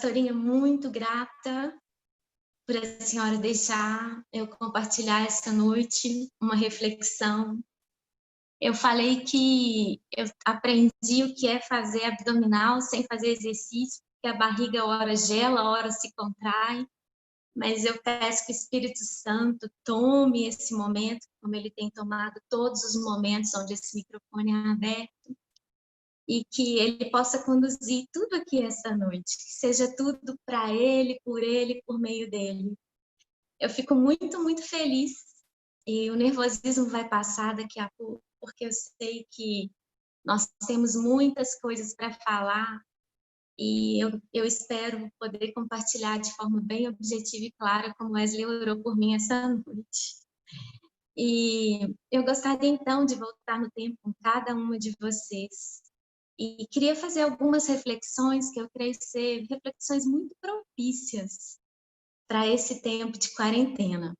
pastorinha, muito grata por a senhora deixar eu compartilhar essa noite uma reflexão. Eu falei que eu aprendi o que é fazer abdominal sem fazer exercício, porque a barriga hora gela, hora se contrai, mas eu peço que o Espírito Santo tome esse momento, como ele tem tomado todos os momentos onde esse microfone é aberto, e que ele possa conduzir tudo aqui essa noite, que seja tudo para ele, por meio dele. Eu fico muito, muito feliz, e o nervosismo vai passar daqui a pouco, porque eu sei que nós temos muitas coisas para falar, e eu espero poder compartilhar de forma bem objetiva e clara, como Wesley orou por mim essa noite. E eu gostaria então de voltar no tempo com cada uma de vocês, e queria fazer algumas reflexões que eu creio ser reflexões muito propícias para esse tempo de quarentena.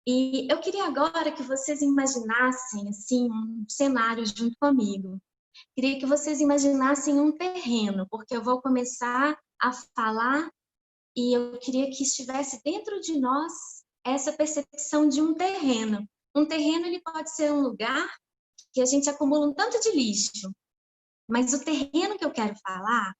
E eu queria agora que vocês imaginassem assim, um cenário junto comigo. Queria que vocês imaginassem um terreno, porque eu vou começar a falar e eu queria que estivesse dentro de nós essa percepção de um terreno. Um terreno ele pode ser um lugar que a gente acumula um tanto de lixo, mas o terreno que eu quero falar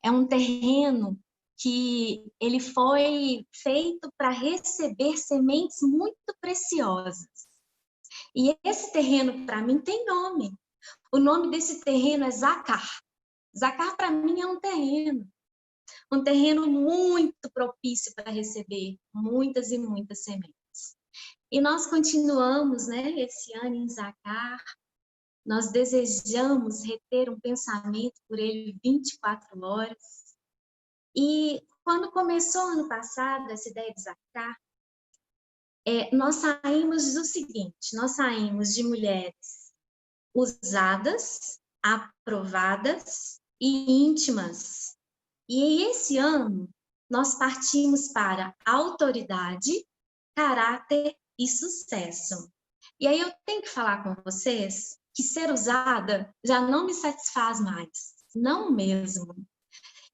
é um terreno que ele foi feito para receber sementes muito preciosas. E esse terreno, para mim, tem nome. O nome desse terreno é Zacar. Zacar, para mim, é um terreno muito propício para receber muitas e muitas sementes. E nós continuamos, né, esse ano em Zacar. Nós desejamos reter um pensamento por ele 24 horas. E quando começou ano passado essa ideia de Zacar, nós saímos do seguinte, nós saímos de mulheres usadas, aprovadas e íntimas. E esse ano nós partimos para autoridade, caráter e sucesso. E aí eu tenho que falar com vocês que ser usada já não me satisfaz mais, não mesmo.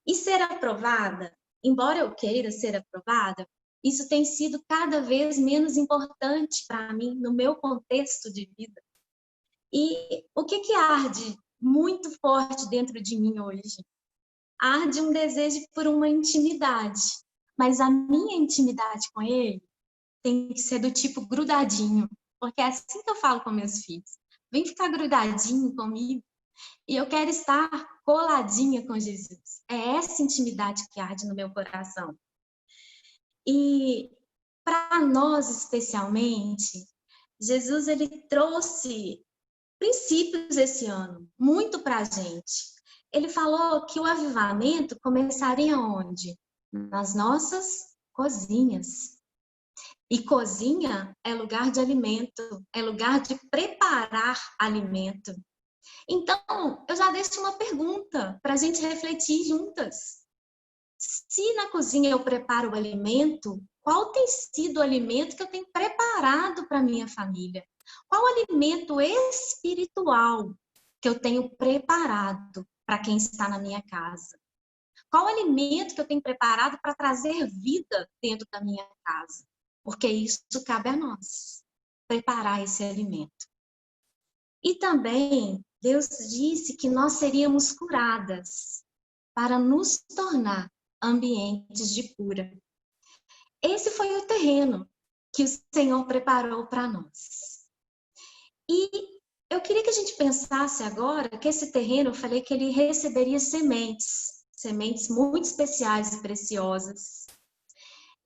E ser aprovada, embora eu queira ser aprovada, isso tem sido cada vez menos importante para mim no meu contexto de vida. E o que arde muito forte dentro de mim hoje? Arde um desejo por uma intimidade, mas a minha intimidade com ele tem que ser do tipo grudadinho, porque é assim que eu falo com meus filhos. Vem ficar grudadinho comigo. E eu quero estar coladinha com Jesus. É essa intimidade que arde no meu coração. E para nós, especialmente, Jesus ele trouxe princípios esse ano, muito para a gente. Ele falou que o avivamento começaria onde? Nas nossas cozinhas. E cozinha é lugar de alimento, é lugar de preparar alimento. Então, eu já deixo uma pergunta para a gente refletir juntas. Se na cozinha eu preparo o alimento, qual tem sido o alimento que eu tenho preparado para minha família? Qual alimento espiritual que eu tenho preparado para quem está na minha casa? Qual alimento que eu tenho preparado para trazer vida dentro da minha casa? Porque isso cabe a nós, preparar esse alimento. E também Deus disse que nós seríamos curadas para nos tornar ambientes de cura. Esse foi o terreno que o Senhor preparou para nós. E eu queria que a gente pensasse agora que esse terreno, eu falei que ele receberia sementes, sementes muito especiais e preciosas.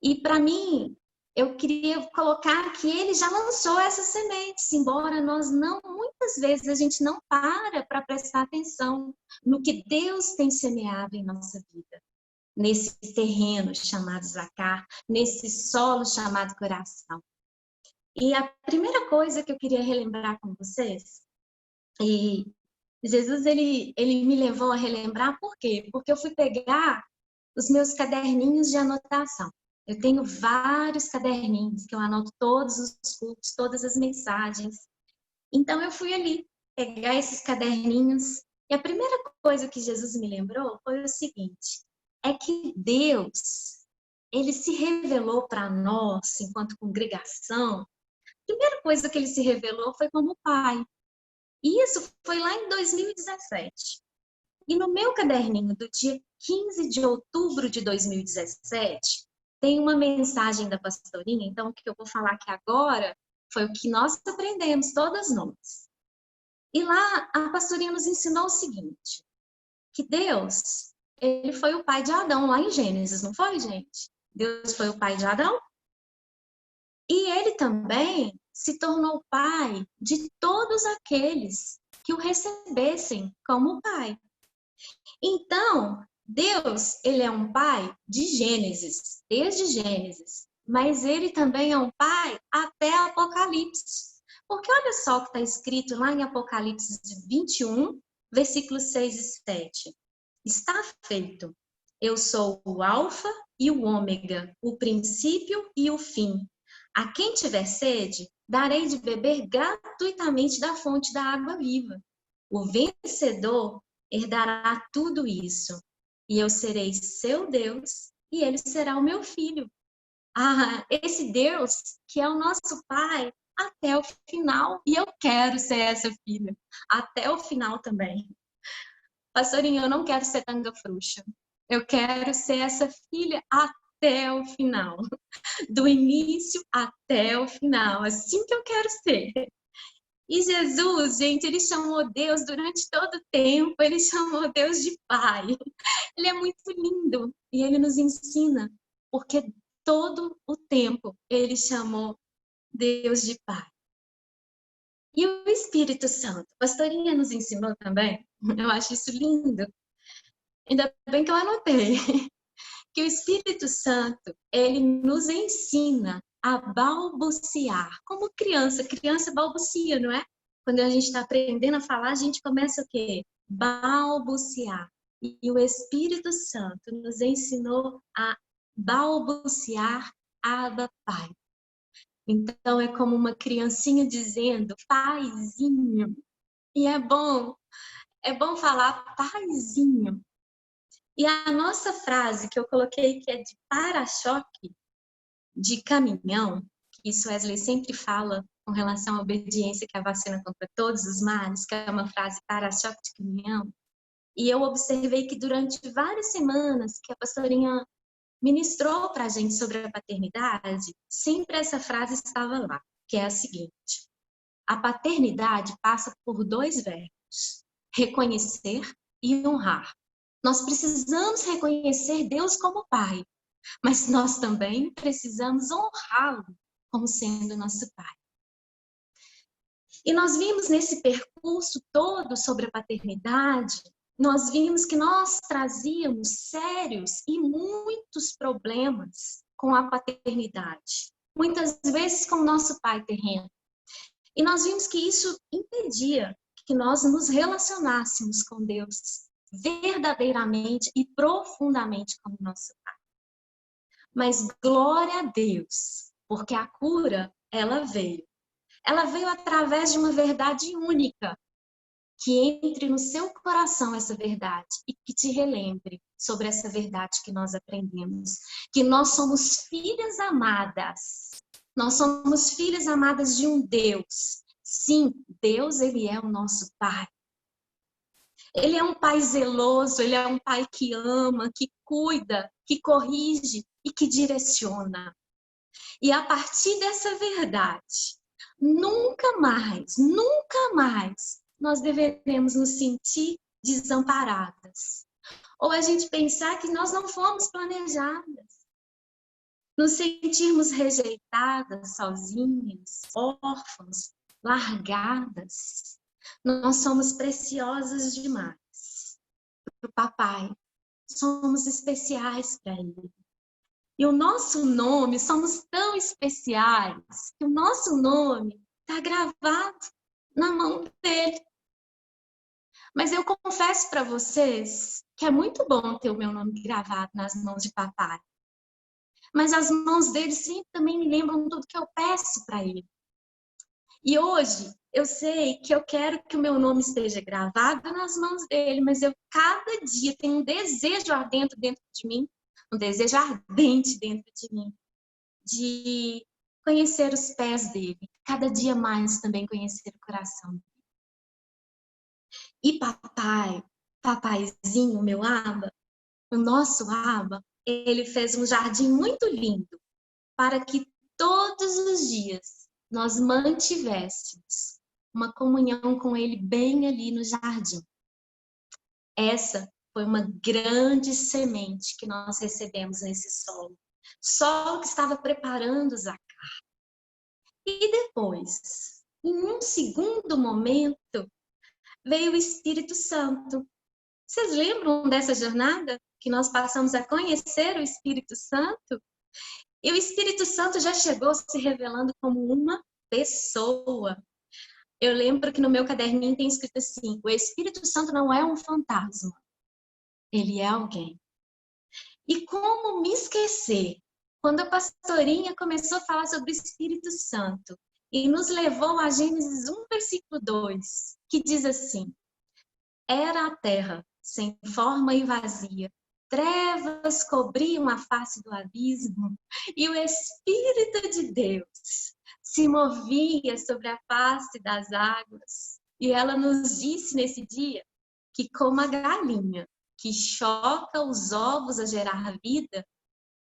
E para mim, eu queria colocar que ele já lançou essas sementes, embora nós não, muitas vezes a gente não para prestar atenção no que Deus tem semeado em nossa vida, nesse terreno chamado Zacar, nesse solo chamado coração. E a primeira coisa que eu queria relembrar com vocês, e Jesus ele me levou a relembrar por quê? Porque eu fui pegar os meus caderninhos de anotação. Eu tenho vários caderninhos que eu anoto todos os cultos, todas as mensagens. Então eu fui ali pegar esses caderninhos e a primeira coisa que Jesus me lembrou foi o seguinte: é que Deus, ele se revelou para nós, enquanto congregação. A primeira coisa que ele se revelou foi como Pai. E isso foi lá em 2017. E no meu caderninho do dia 15 de outubro de 2017, tem uma mensagem da pastorinha. Então, o que eu vou falar aqui agora foi o que nós aprendemos, todas nós. E lá, a pastorinha nos ensinou o seguinte, que Deus, ele foi o pai de Adão, lá em Gênesis, não foi, gente? Deus foi o pai de Adão. E ele também se tornou pai de todos aqueles que o recebessem como pai. Então, Deus, ele é um pai de Gênesis, desde Gênesis, mas ele também é um pai até Apocalipse. Porque olha só o que está escrito lá em Apocalipse 21, versículos 6 e 7. Está feito. Eu sou o alfa e o ômega, o princípio e o fim. A quem tiver sede, darei de beber gratuitamente da fonte da água viva. O vencedor herdará tudo isso. E eu serei seu Deus e ele será o meu filho. Ah, esse Deus que é o nosso Pai até o final. E eu quero ser essa filha até o final também. Pastorinho, eu não quero ser tanga frouxa. Eu quero ser essa filha até o final. Do início até o final. Assim que eu quero ser. E Jesus, gente, ele chamou Deus durante todo o tempo. Ele chamou Deus de Pai. Ele é muito lindo. E ele nos ensina. Porque todo o tempo ele chamou Deus de Pai. E o Espírito Santo, a pastorinha nos ensinou também, eu acho isso lindo. Ainda bem que eu anotei, que o Espírito Santo, ele nos ensina a balbuciar, como criança balbucia, não é? Quando a gente está aprendendo a falar, a gente começa o quê? Balbuciar. E o Espírito Santo nos ensinou a balbuciar Abba Pai. Então, é como uma criancinha dizendo, paizinho. E é bom falar paizinho. E a nossa frase que eu coloquei, que é de para-choque, de caminhão, que isso Wesley sempre fala com relação à obediência, que é a vacina contra todos os males, que é uma frase para-choque de caminhão. E eu observei que durante várias semanas que a pastorinha ministrou para a gente sobre a paternidade, sempre essa frase estava lá, que é a seguinte: a paternidade passa por 2 verbos, reconhecer e honrar. Nós precisamos reconhecer Deus como Pai, mas nós também precisamos honrá-lo como sendo nosso Pai. E nós vimos nesse percurso todo sobre a paternidade, nós vimos que nós trazíamos sérios e muitos problemas com a paternidade. Muitas vezes com o nosso pai terreno. E nós vimos que isso impedia que nós nos relacionássemos com Deus verdadeiramente e profundamente como nosso pai. Mas glória a Deus, porque a cura, ela veio. Ela veio através de uma verdade única, que entre no seu coração essa verdade e que te relembre sobre essa verdade que nós aprendemos. Que nós somos filhas amadas. Nós somos filhas amadas de um Deus. Sim, Deus, ele é o nosso Pai. Ele é um Pai zeloso, ele é um Pai que ama, que cuida, que corrige e que direciona. E a partir dessa verdade, nunca mais nós deveremos nos sentir desamparadas. Ou a gente pensar que nós não fomos planejadas. Nos sentirmos rejeitadas, sozinhas, órfãs, largadas. Nós somos preciosas demais para o papai. Somos especiais para ele. E o nosso nome, somos tão especiais, que o nosso nome está gravado na mão dele. Mas eu confesso para vocês que é muito bom ter o meu nome gravado nas mãos de papai. Mas as mãos dele sempre também me lembram tudo que eu peço para ele. E hoje eu sei que eu quero que o meu nome esteja gravado nas mãos dele, mas eu cada dia tenho um desejo ardente dentro de mim, um desejo ardente dentro de mim, de conhecer os pés dele, cada dia mais também conhecer o coração. E papaizinho, meu Aba, o nosso Aba, ele fez um jardim muito lindo para que todos os dias nós mantivéssemos uma comunhão com ele bem ali no jardim. Essa foi uma grande semente que nós recebemos nesse solo. Solo que estava preparando Zacar. E depois, em um segundo momento, veio o Espírito Santo. Vocês lembram dessa jornada que nós passamos a conhecer o Espírito Santo? E o Espírito Santo já chegou se revelando como uma pessoa. Eu lembro que no meu caderninho tem escrito assim: o Espírito Santo não é um fantasma, ele é alguém. E como me esquecer, quando a pastorinha começou a falar sobre o Espírito Santo e nos levou a Gênesis 1, versículo 2, que diz assim: era a terra sem forma e vazia, trevas cobriam a face do abismo, e o Espírito de Deus se movia sobre a face das águas. E ela nos disse nesse dia que, como a galinha que choca os ovos a gerar vida,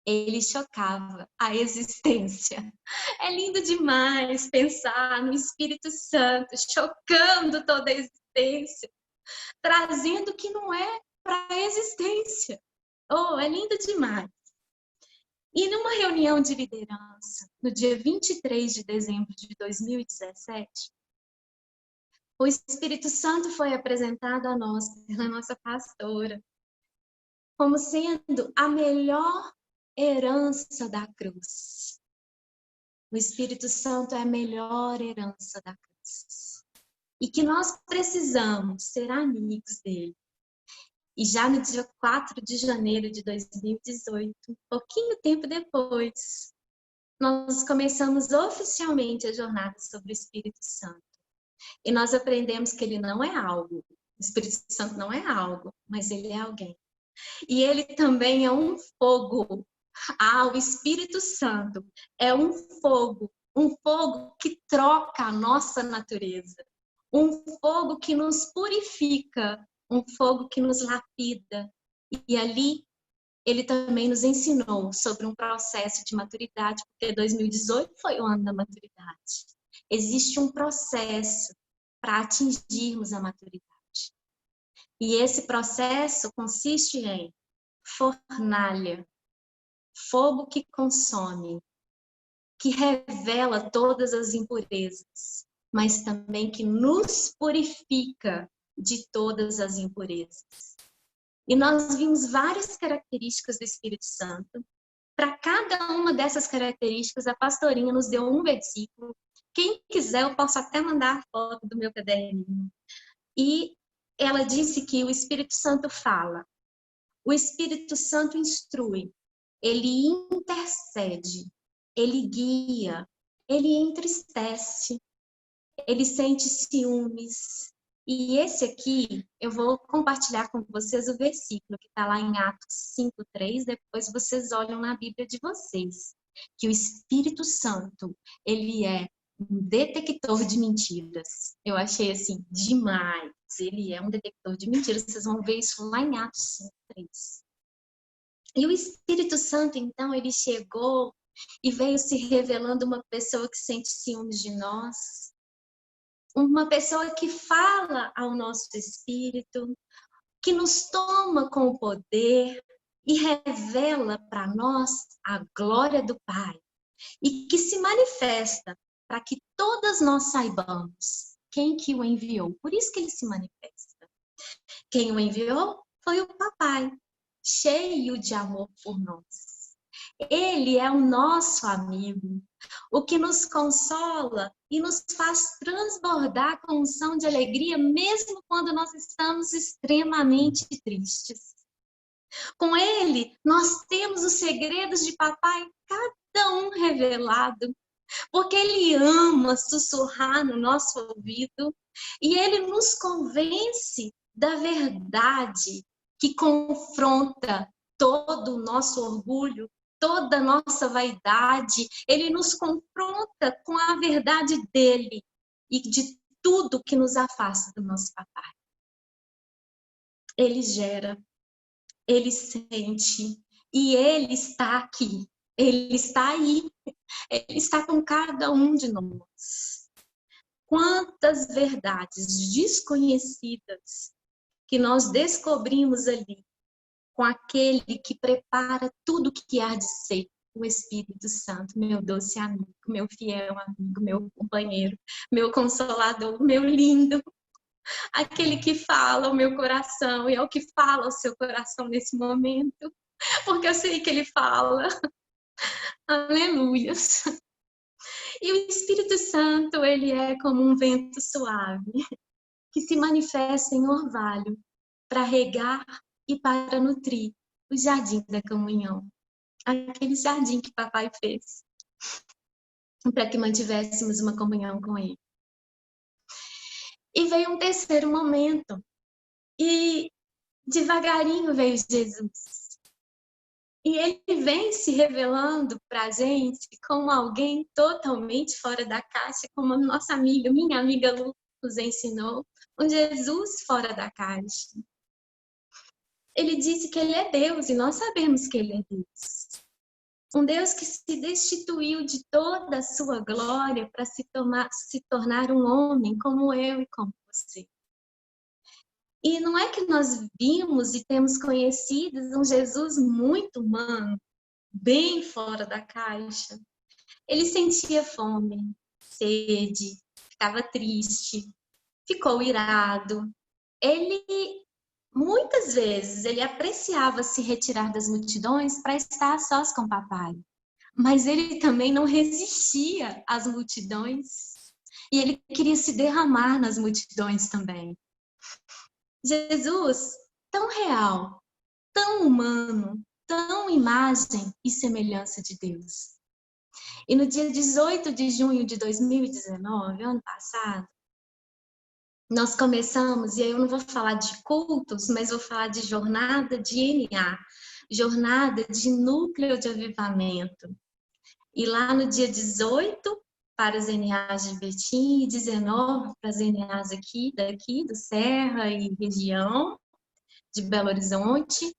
ele chocava a existência. É lindo demais pensar no Espírito Santo chocando toda a existência, trazendo o que não é para a existência. Oh, é lindo demais. E numa reunião de liderança, no dia 23 de dezembro de 2017, o Espírito Santo foi apresentado a nós pela nossa pastora como sendo a melhor herança da cruz. O Espírito Santo é a melhor herança da cruz. E que nós precisamos ser amigos dele. E já no dia 4 de janeiro de 2018, pouquinho tempo depois, nós começamos oficialmente a jornada sobre o Espírito Santo. E nós aprendemos que ele não é algo. O Espírito Santo não é algo, mas ele é alguém. E ele também é um fogo. O Espírito Santo é um fogo que troca a nossa natureza, um fogo que nos purifica, um fogo que nos lapida. E ali ele também nos ensinou sobre um processo de maturidade, porque 2018 foi o ano da maturidade. Existe um processo para atingirmos a maturidade. E esse processo consiste em fornalha, fogo que consome, que revela todas as impurezas, mas também que nos purifica de todas as impurezas. E nós vimos várias características do Espírito Santo. Para cada uma dessas características, a pastorinha nos deu um versículo. Quem quiser, eu posso até mandar a foto do meu caderninho. E ela disse que o Espírito Santo fala, o Espírito Santo instrui, ele intercede, ele guia, ele entristece, ele sente ciúmes. E esse aqui, eu vou compartilhar com vocês o versículo que está lá em Atos 5:3, depois vocês olham na Bíblia de vocês, que o Espírito Santo, ele é um detector de mentiras. Eu achei assim, demais. Ele é um detector de mentiras, vocês vão ver isso lá em Atos 5:3. E o Espírito Santo, então, ele chegou e veio se revelando uma pessoa que sente ciúmes de nós, uma pessoa que fala ao nosso espírito, que nos toma com o poder e revela para nós a glória do Pai, e que se manifesta para que todas nós saibamos quem que o enviou. Por isso que ele se manifesta. Quem o enviou foi o Papai, cheio de amor por nós. Ele é o nosso amigo, o que nos consola e nos faz transbordar com unção de alegria, mesmo quando nós estamos extremamente tristes. Com ele, nós temos os segredos de Papai, cada um revelado. porque Ele ama sussurrar no nosso ouvido e Ele nos convence da verdade que confronta todo o nosso orgulho, toda a nossa vaidade. Ele nos confronta com a verdade dele e de tudo que nos afasta do nosso papai. Ele gera, ele sente e ele está aqui. Ele está aí. Ele está com cada um de nós. Quantas verdades desconhecidas que nós descobrimos ali com aquele que prepara tudo que há de ser, o Espírito Santo, meu doce amigo, meu fiel amigo, meu companheiro, meu consolador, meu lindo, aquele que fala ao meu coração e é o que fala ao seu coração nesse momento, porque eu sei que ele fala. Aleluias. E o Espírito Santo, ele é como um vento suave, que se manifesta em orvalho, para regar e para nutrir o jardim da comunhão. Aquele jardim que papai fez, para que mantivéssemos uma comunhão com ele. E veio um terceiro momento, e devagarinho veio Jesus. E ele vem se revelando para a gente como alguém totalmente fora da caixa, como a nossa amiga, minha amiga Lu, nos ensinou, um Jesus fora da caixa. Ele disse que ele é Deus e nós sabemos que ele é Deus. Um Deus que se destituiu de toda a sua glória para se tornar um homem como eu e como você. E não é que nós vimos e temos conhecido um Jesus muito humano, bem fora da caixa. Ele sentia fome, sede, ficava triste, ficou irado. Muitas vezes, ele apreciava se retirar das multidões para estar a sós com o papai. Mas ele também não resistia às multidões. E ele queria se derramar nas multidões também. Jesus, tão real, tão humano, tão imagem e semelhança de Deus. E no dia 18 de junho de 2019, ano passado, nós começamos, e aí eu não vou falar de cultos, mas vou falar de jornada de NA, jornada de núcleo de avivamento. E lá no dia 18, para as NAs de Betim, e 19 para as NAs daqui do Serra e região de Belo Horizonte,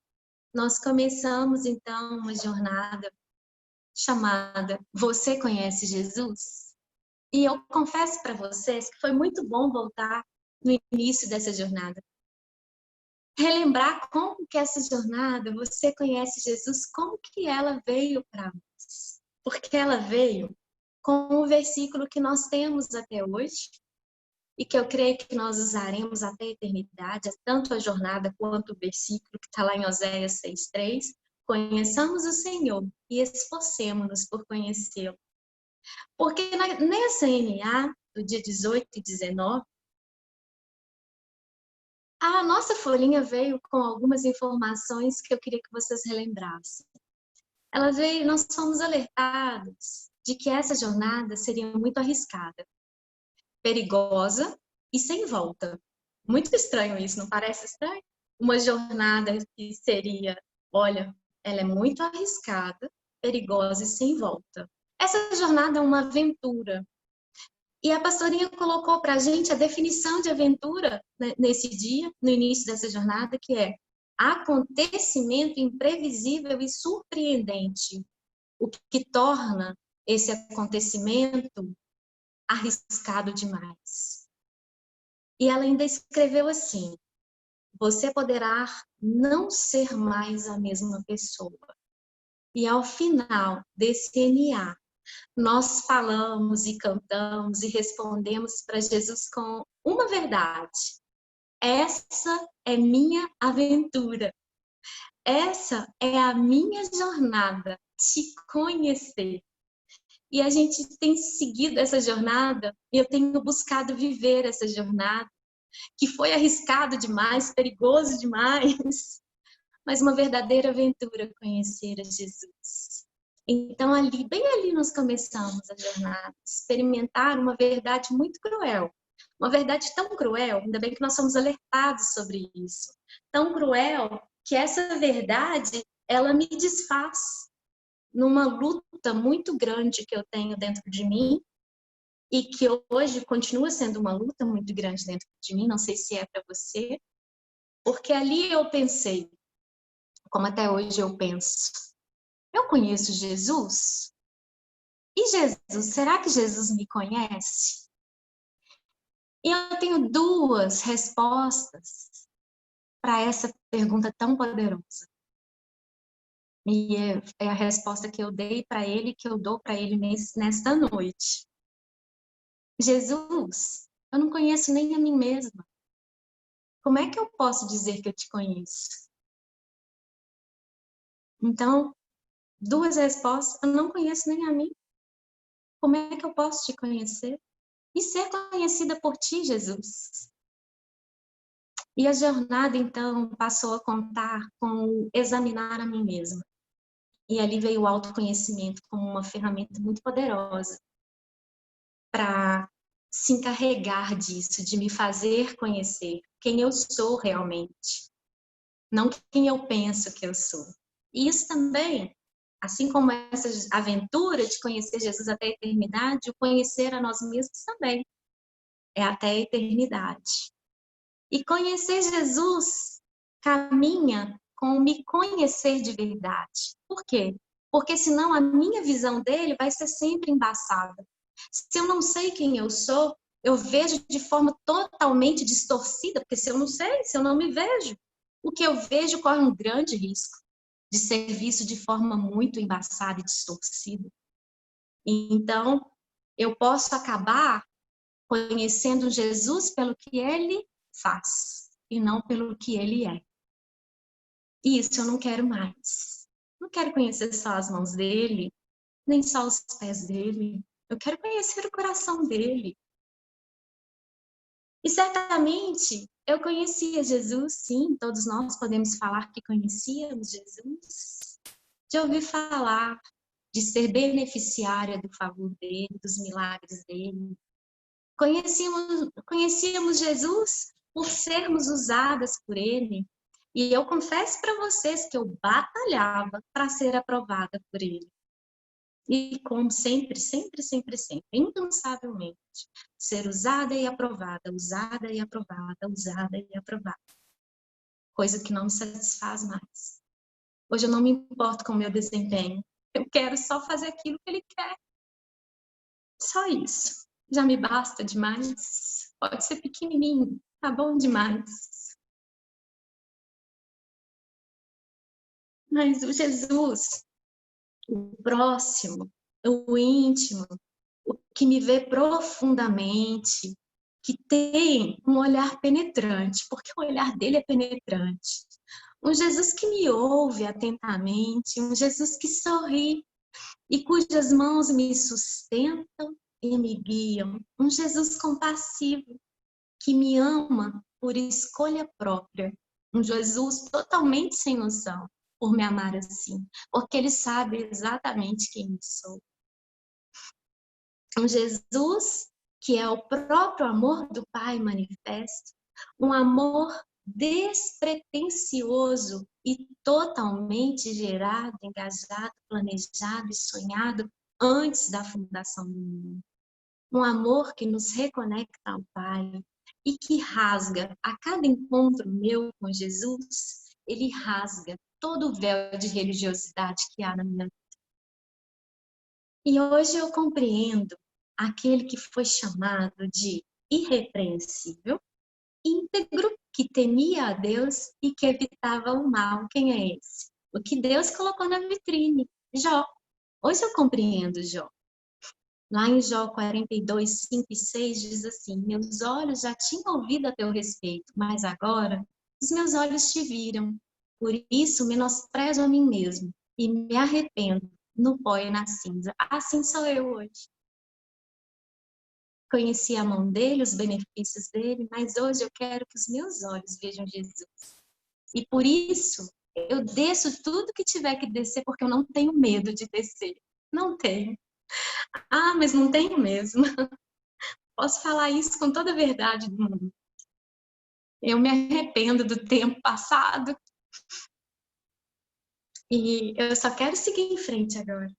nós começamos então uma jornada chamada Você Conhece Jesus? E eu confesso para vocês que foi muito bom voltar no início dessa jornada. Relembrar como que essa jornada, Você Conhece Jesus, como que ela veio para nós. Porque ela veio com o versículo que nós temos até hoje, e que eu creio que nós usaremos até a eternidade, tanto a jornada quanto o versículo que está lá em Oséias 6,3, conheçamos o Senhor e esforcemo-nos por conhecê-lo. Porque nessa NA, do dia 18 e 19, a nossa folhinha veio com algumas informações que eu queria que vocês relembrassem. Ela veio, nós fomos alertados de que essa jornada seria muito arriscada, perigosa e sem volta. Muito estranho isso, não parece estranho? Uma jornada que seria, olha, ela é muito arriscada, perigosa e sem volta. Essa jornada é uma aventura. E a pastorinha colocou para a gente a definição de aventura, né, nesse dia, no início dessa jornada, que é acontecimento imprevisível e surpreendente, o que torna esse acontecimento arriscado demais. E ela ainda escreveu assim: você poderá não ser mais a mesma pessoa. E ao final desse NA, nós falamos e cantamos e respondemos para Jesus com uma verdade. Essa é minha aventura. Essa é a minha jornada, te conhecer. E a gente tem seguido essa jornada, e eu tenho buscado viver essa jornada, que foi arriscado demais, perigoso demais, mas uma verdadeira aventura conhecer a Jesus. Então, ali, bem ali nós começamos a jornada, experimentar uma verdade muito cruel. Uma verdade tão cruel, ainda bem que nós somos alertados sobre isso. Tão cruel que essa verdade, ela me desfaz numa luta muito grande que eu tenho dentro de mim e que hoje continua sendo uma luta muito grande dentro de mim, não sei se é para você, porque ali eu pensei, como até hoje eu penso, eu conheço Jesus? E Jesus, será que Jesus me conhece? E eu tenho duas respostas para essa pergunta tão poderosa. E é a resposta que eu dei para ele, que eu dou para ele nesta noite. Jesus, eu não conheço nem a mim mesma. Como é que eu posso dizer que eu te conheço? Então, duas respostas, eu não conheço nem a mim. Como é que eu posso te conhecer? E ser conhecida por ti, Jesus. E a jornada, então, passou a contar com o examinar a mim mesma. E ali veio o autoconhecimento como uma ferramenta muito poderosa para se encarregar disso, de me fazer conhecer quem eu sou realmente, não quem eu penso que eu sou. E isso também, assim como essa aventura de conhecer Jesus até a eternidade, o conhecer a nós mesmos também é até a eternidade. E conhecer Jesus caminha com me conhecer de verdade. Por quê? Porque senão a minha visão dele vai ser sempre embaçada. Se eu não sei quem eu sou, eu vejo de forma totalmente distorcida, porque se eu não sei, se eu não me vejo, o que eu vejo corre um grande risco de ser visto de forma muito embaçada e distorcida. Então, eu posso acabar conhecendo Jesus pelo que ele faz e não pelo que ele é. E isso eu não quero mais. Não quero conhecer só as mãos dele, nem só os pés dele. Eu quero conhecer o coração dele. E certamente eu conhecia Jesus, sim, todos nós podemos falar que conhecíamos Jesus, de ouvir falar, de ser beneficiária do favor dele, dos milagres dele. Conhecíamos Jesus por sermos usadas por ele. E eu confesso para vocês que eu batalhava para ser aprovada por ele. E como sempre, sempre, sempre, sempre, incansavelmente, ser usada e aprovada, usada e aprovada, usada e aprovada. Coisa que não me satisfaz mais. Hoje eu não me importo com o meu desempenho. Eu quero só fazer aquilo que ele quer. Só isso. Já me basta demais. Pode ser pequenininho, tá bom demais. Mas o Jesus, o próximo, o íntimo, o que me vê profundamente, que tem um olhar penetrante, porque o olhar dele é penetrante. Um Jesus que me ouve atentamente, um Jesus que sorri e cujas mãos me sustentam e me guiam. Um Jesus compassivo que me ama por escolha própria. Um Jesus totalmente sem noção por me amar assim, porque ele sabe exatamente quem eu sou. Um Jesus que é o próprio amor do Pai manifesto, um amor despretensioso e totalmente gerado, engajado, planejado e sonhado antes da fundação do mundo. Um amor que nos reconecta ao Pai e que rasga a cada encontro meu com Jesus, ele rasga todo o véu de religiosidade que há na minha vida. E hoje eu compreendo aquele que foi chamado de irrepreensível, íntegro, que temia a Deus e que evitava o mal. Quem é esse? O que Deus colocou na vitrine, Jó. Hoje eu compreendo Jó. Lá em Jó 42, 5 e 6 diz assim: meus olhos já tinham ouvido a teu respeito, mas agora os meus olhos te viram. Por isso menosprezo a mim mesmo e me arrependo no pó e na cinza. Assim sou eu hoje. Conheci a mão dele, os benefícios dele, mas hoje eu quero que os meus olhos vejam Jesus. E por isso Eu desço tudo que tiver que descer, porque eu não tenho medo de descer. Não tenho. Ah, mas não tenho mesmo. Posso falar isso com toda a verdade do mundo. Eu me arrependo do tempo passado e eu só quero seguir em frente agora.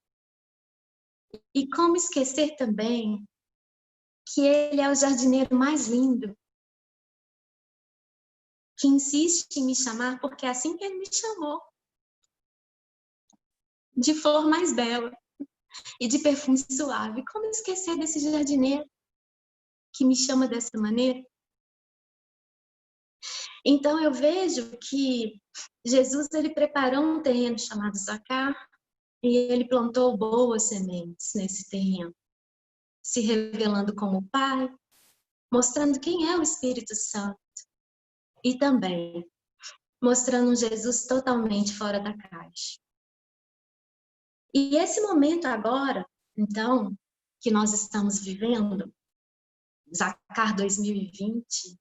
E como esquecer também que ele é o jardineiro mais lindo, que insiste em me chamar porque é assim que ele me chamou, de flor mais bela e de perfume suave. Como esquecer desse jardineiro que me chama dessa maneira? Então eu vejo que Jesus ele preparou um terreno chamado Zacar e ele plantou boas sementes nesse terreno, se revelando como Pai, mostrando quem é o Espírito Santo e também mostrando um Jesus totalmente fora da caixa. E esse momento agora, então, que nós estamos vivendo, Zacar 2020,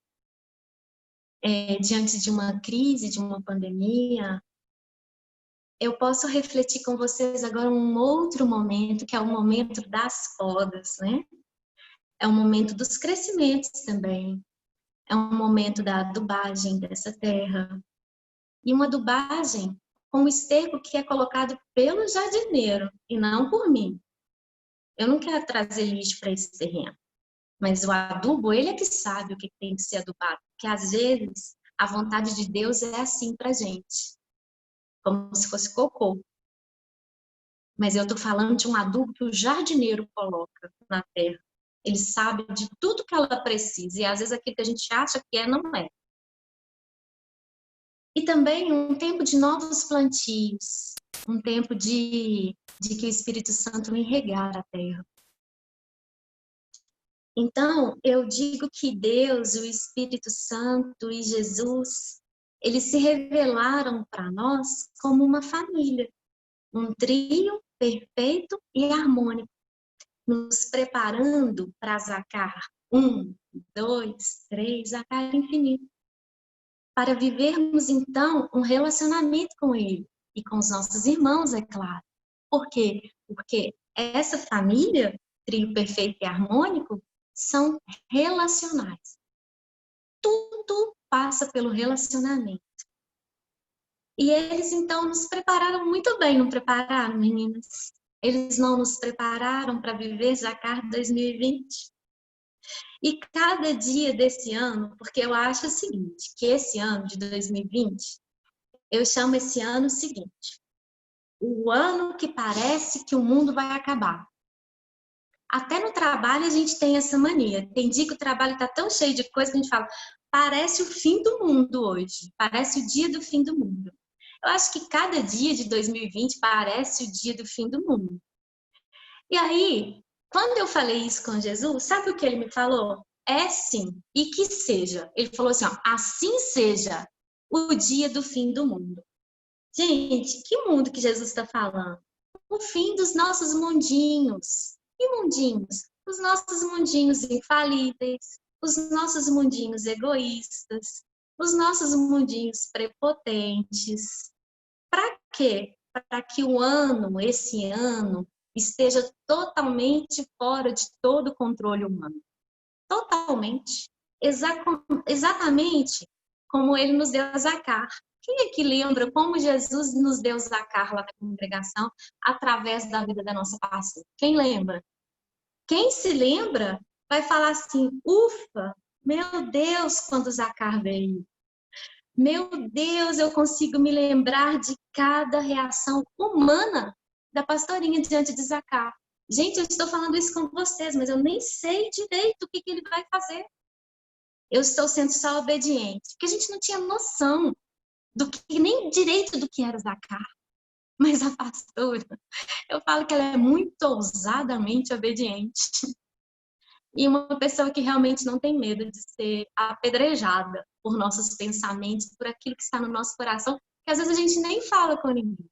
diante de uma crise, de uma pandemia, eu posso refletir com vocês agora um outro momento, que é o momento das podas, né? É o momento dos crescimentos também. É um momento da adubagem dessa terra. E uma adubagem com o esterco que é colocado pelo jardineiro e não por mim. Eu não quero trazer lixo para esse terreno, mas o adubo, ele é que sabe o que tem que ser adubado. Porque às vezes a vontade de Deus é assim para a gente, como se fosse cocô. Mas eu estou falando de um adubo que o jardineiro coloca na terra. Ele sabe de tudo que ela precisa e às vezes aquilo que a gente acha que é, não é. E também um tempo de novos plantios, um tempo de que o Espírito Santo vem regar a terra. Então, eu digo que Deus, o Espírito Santo e Jesus, eles se revelaram para nós como uma família, um trio perfeito e harmônico, nos preparando para Zacar 1, 2, 3, Zacar infinito, para vivermos então um relacionamento com Ele e com os nossos irmãos, é claro. Por quê? Porque essa família, trio perfeito e harmônico, são relacionais. Tudo passa pelo relacionamento. E eles, então, nos prepararam muito bem, não prepararam, meninas? Eles não nos prepararam para viver Zacar 2020? E cada dia desse ano, porque eu acho o seguinte, que esse ano de 2020, eu chamo esse ano o seguinte, o ano que parece que o mundo vai acabar. Até no trabalho a gente tem essa mania. Tem dia que o trabalho está tão cheio de coisa que a gente fala, parece o fim do mundo hoje, parece o dia do fim do mundo. Eu acho que cada dia de 2020 parece o dia do fim do mundo. E aí, quando eu falei isso com Jesus, sabe o que ele me falou? É sim, e que seja. Ele falou assim, ó, assim seja o dia do fim do mundo. Gente, que mundo que Jesus está falando? O fim dos nossos mundinhos. Que mundinhos? Os nossos mundinhos infalíveis, os nossos mundinhos egoístas, os nossos mundinhos prepotentes. Para quê? Para que o ano, esse ano, esteja totalmente fora de todo controle humano. Totalmente. Exatamente como ele nos deu Zacar. Quem é que lembra como Jesus nos deu Zacar lá na congregação através da vida da nossa pastora? Quem lembra? Quem se lembra vai falar assim, ufa, meu Deus, quando Zacar veio. Meu Deus, eu consigo me lembrar de cada reação humana da pastorinha diante de Zacar. Gente, eu estou falando isso com vocês, mas eu nem sei direito o que ele vai fazer. Eu estou sendo só obediente, porque a gente não tinha noção do que, nem direito do que era Zacar. Mas a pastora, eu falo que ela é muito ousadamente obediente. E uma pessoa que realmente não tem medo de ser apedrejada por nossos pensamentos, por aquilo que está no nosso coração, que às vezes a gente nem fala com ninguém.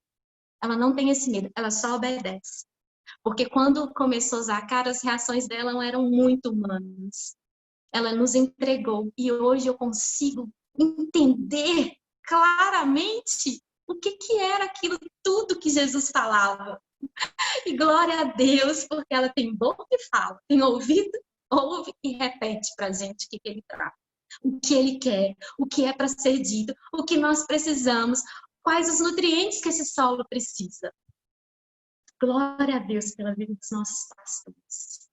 Ela não tem esse medo, ela só obedece. Porque quando começou Zacar, as reações dela eram muito humanas. Ela nos entregou e hoje eu consigo entender claramente o que que era aquilo tudo que Jesus falava. E glória a Deus, porque ela tem boca e fala, tem ouvido, ouve e repete para a gente o que ele traz, o que ele quer, o que é para ser dito, o que nós precisamos, quais os nutrientes que esse solo precisa. Glória a Deus pela vida dos nossos pastores.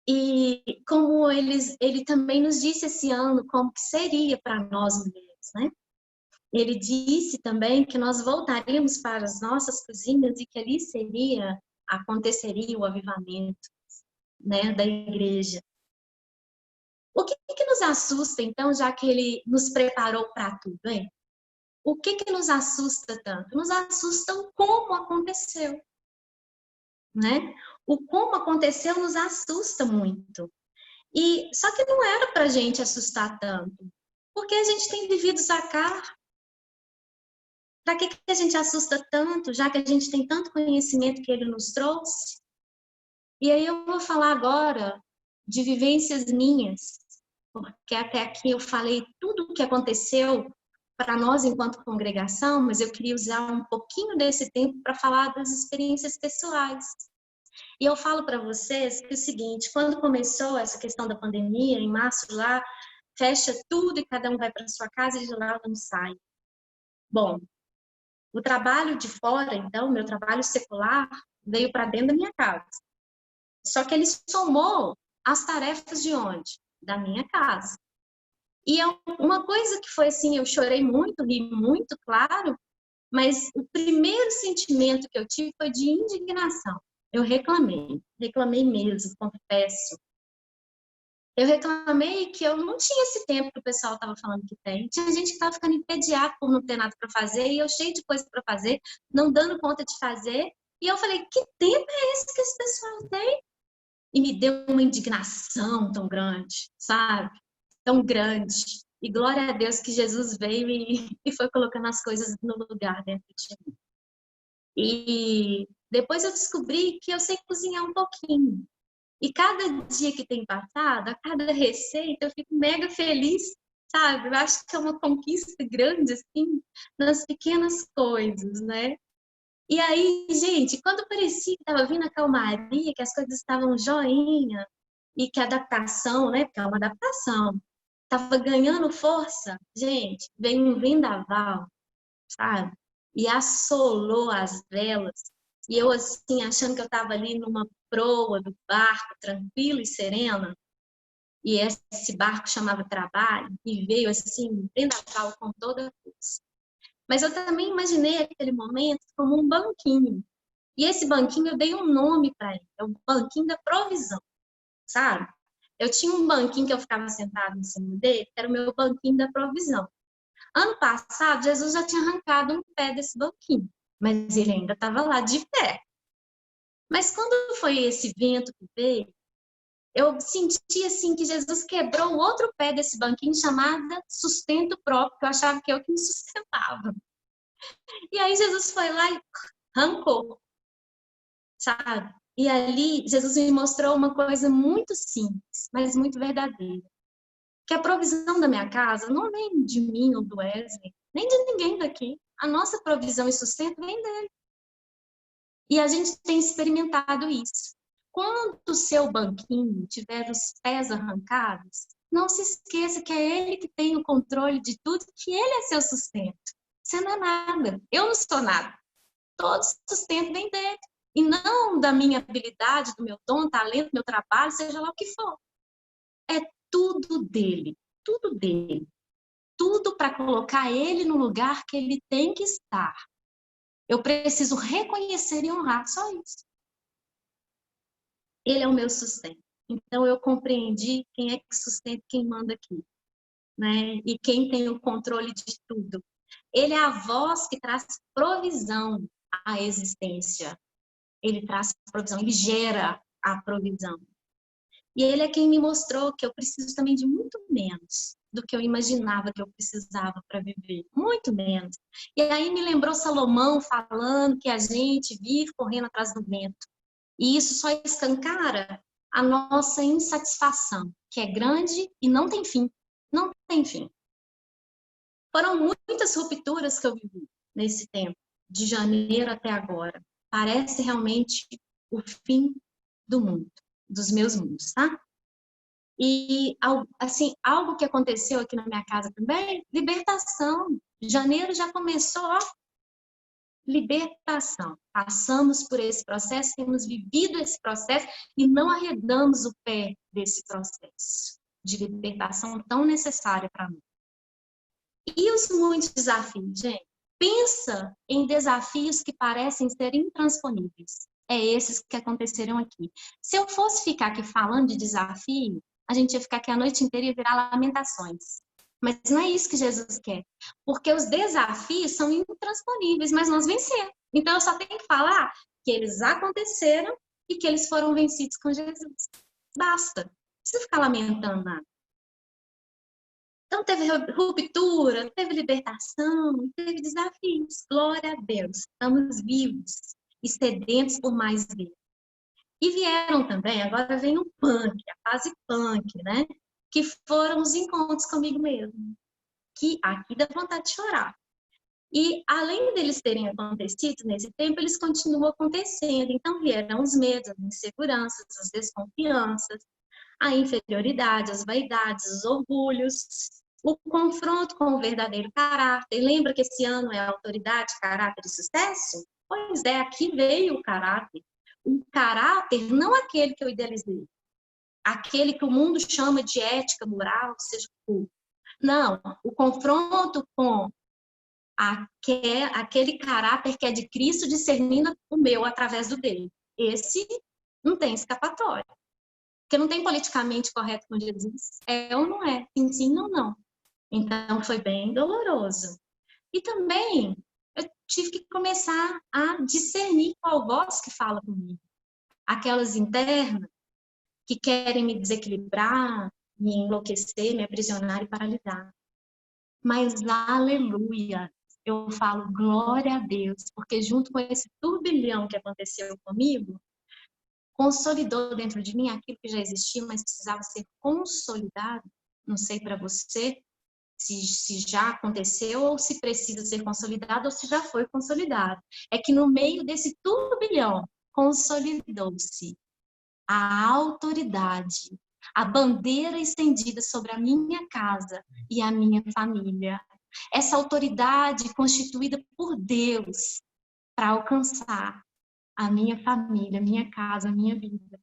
E como ele também nos disse esse ano como que seria para nós mulheres, né? Ele disse também que nós voltaríamos para as nossas cozinhas e que ali aconteceria o avivamento, né, da igreja. O que nos assusta, então, já que ele nos preparou para tudo, hein? O que nos assusta tanto? Nos assusta o como aconteceu, né? O como aconteceu nos assusta muito. E só que não era para a gente assustar tanto, porque a gente tem vivido Zacar. Para que a gente assusta tanto, já que a gente tem tanto conhecimento que ele nos trouxe? E aí eu vou falar agora de vivências minhas, porque até aqui eu falei tudo o que aconteceu para nós enquanto congregação, mas eu queria usar um pouquinho desse tempo para falar das experiências pessoais. E eu falo para vocês que é o seguinte, quando começou essa questão da pandemia, em março lá, fecha tudo e cada um vai para sua casa e de lá não sai. Bom, o trabalho de fora, então, meu trabalho secular, veio para dentro da minha casa. Só que ele somou as tarefas de onde? Da minha casa. E uma coisa que foi assim, eu chorei muito, ri muito, claro, mas o primeiro sentimento que eu tive foi de indignação. Eu reclamei mesmo, confesso. Eu reclamei que eu não tinha esse tempo que o pessoal estava falando que tem. Tinha gente que estava ficando entediada por não ter nada para fazer, e eu cheio de coisa para fazer, não dando conta de fazer. E eu falei, que tempo é esse que esse pessoal tem? E me deu uma indignação tão grande, sabe? Tão grande. E glória a Deus que Jesus veio e foi colocando as coisas no lugar dentro de mim. E depois eu descobri que eu sei cozinhar um pouquinho. E cada dia que tem passado, a cada receita, eu fico mega feliz, sabe? Eu acho que é uma conquista grande, assim, nas pequenas coisas, né? E aí, gente, quando parecia que estava vindo a calmaria, que as coisas estavam joinha, e que a adaptação, né? Porque é uma adaptação, estava ganhando força, gente, veio um vendaval, sabe? E assolou as velas. E eu, assim, achando que eu estava ali numa proa do barco, tranquila e serena, e esse barco chamava trabalho, e veio, assim, um vendaval com toda a força. Mas eu também imaginei aquele momento como um banquinho. E esse banquinho eu dei um nome para ele, é o banquinho da provisão, sabe? Eu tinha um banquinho que eu ficava sentado em cima dele, que era o meu banquinho da provisão. Ano passado, Jesus já tinha arrancado um pé desse banquinho, mas ele ainda estava lá de pé. Mas quando foi esse vento que veio, eu senti assim que Jesus quebrou o outro pé desse banquinho chamado sustento próprio, que eu achava que eu que me sustentava. E aí Jesus foi lá e arrancou, sabe? E ali Jesus me mostrou uma coisa muito simples, mas muito verdadeira. Que a provisão da minha casa não vem de mim ou do Wesley, nem de ninguém daqui. A nossa provisão e sustento vem dele. E a gente tem experimentado isso. Quando o seu banquinho tiver os pés arrancados, não se esqueça que é ele que tem o controle de tudo, que ele é seu sustento. Você não é nada. Eu não sou nada. Todo sustento vem dele. E não da minha habilidade, do meu dom, talento, do meu trabalho, seja lá o que for. É tudo dele. Tudo dele. Tudo para colocar ele no lugar que ele tem que estar. Eu preciso reconhecer e honrar, só isso. Ele é o meu sustento. Então, eu compreendi quem é que sustenta, quem manda aqui, né? E quem tem o controle de tudo. Ele é a voz que traz provisão à existência. Ele traz provisão, ele gera a provisão. E ele é quem me mostrou que eu preciso também de muito menos do que eu imaginava que eu precisava para viver. Muito menos. E aí me lembrou Salomão falando que a gente vive correndo atrás do vento. E isso só escancara a nossa insatisfação, que é grande e não tem fim. Não tem fim. Foram muitas rupturas que eu vivi nesse tempo, de janeiro até agora. Parece realmente o fim do mundo, dos meus mundos, tá? E, assim, algo que aconteceu aqui na minha casa também, libertação. Janeiro já começou, ó, libertação. Passamos por esse processo, temos vivido esse processo e não arredamos o pé desse processo de libertação tão necessária para nós. E os muitos desafios, gente? Pensa em desafios que parecem ser intransponíveis. É esses que aconteceram aqui. Se eu fosse ficar aqui falando de desafio, a gente ia ficar aqui a noite inteira e virar lamentações. Mas não é isso que Jesus quer. Porque os desafios são intransponíveis, mas nós vencemos. Então eu só tenho que falar que eles aconteceram e que eles foram vencidos com Jesus. Basta. Não precisa ficar lamentando nada. Então, teve ruptura, teve libertação, teve desafios. Glória a Deus. Estamos vivos e sedentos por mais vida. E vieram também, agora vem um punk, a fase punk, né? Que foram os encontros comigo mesmo. Que aqui dá vontade de chorar. E, além deles terem acontecido nesse tempo, eles continuam acontecendo. Então, vieram os medos, as inseguranças, as desconfianças, a inferioridade, as vaidades, os orgulhos, o confronto com o verdadeiro caráter. Lembra que esse ano é autoridade, caráter e sucesso? Pois é, aqui veio o caráter. O caráter, não aquele que eu idealizei, aquele que o mundo chama de ética, moral, seja o que for. Não, o confronto com aquele caráter que é de Cristo discernindo o meu através do dele. Esse não tem escapatória. Porque não tem politicamente correto com Jesus. É ou não é? Sim, sim, não, não. Então, foi bem doloroso. E também, eu tive que começar a discernir qual voz que fala comigo. Aquelas internas que querem me desequilibrar, me enlouquecer, me aprisionar e paralisar. Mas, aleluia, eu falo glória a Deus, porque junto com esse turbilhão que aconteceu comigo, consolidou dentro de mim aquilo que já existia, mas precisava ser consolidado. Não sei para você se já aconteceu ou se precisa ser consolidado ou se já foi consolidado. É que no meio desse turbilhão consolidou-se a autoridade, a bandeira estendida sobre a minha casa e a minha família. Essa autoridade constituída por Deus para alcançar a minha família, a minha casa, a minha vida.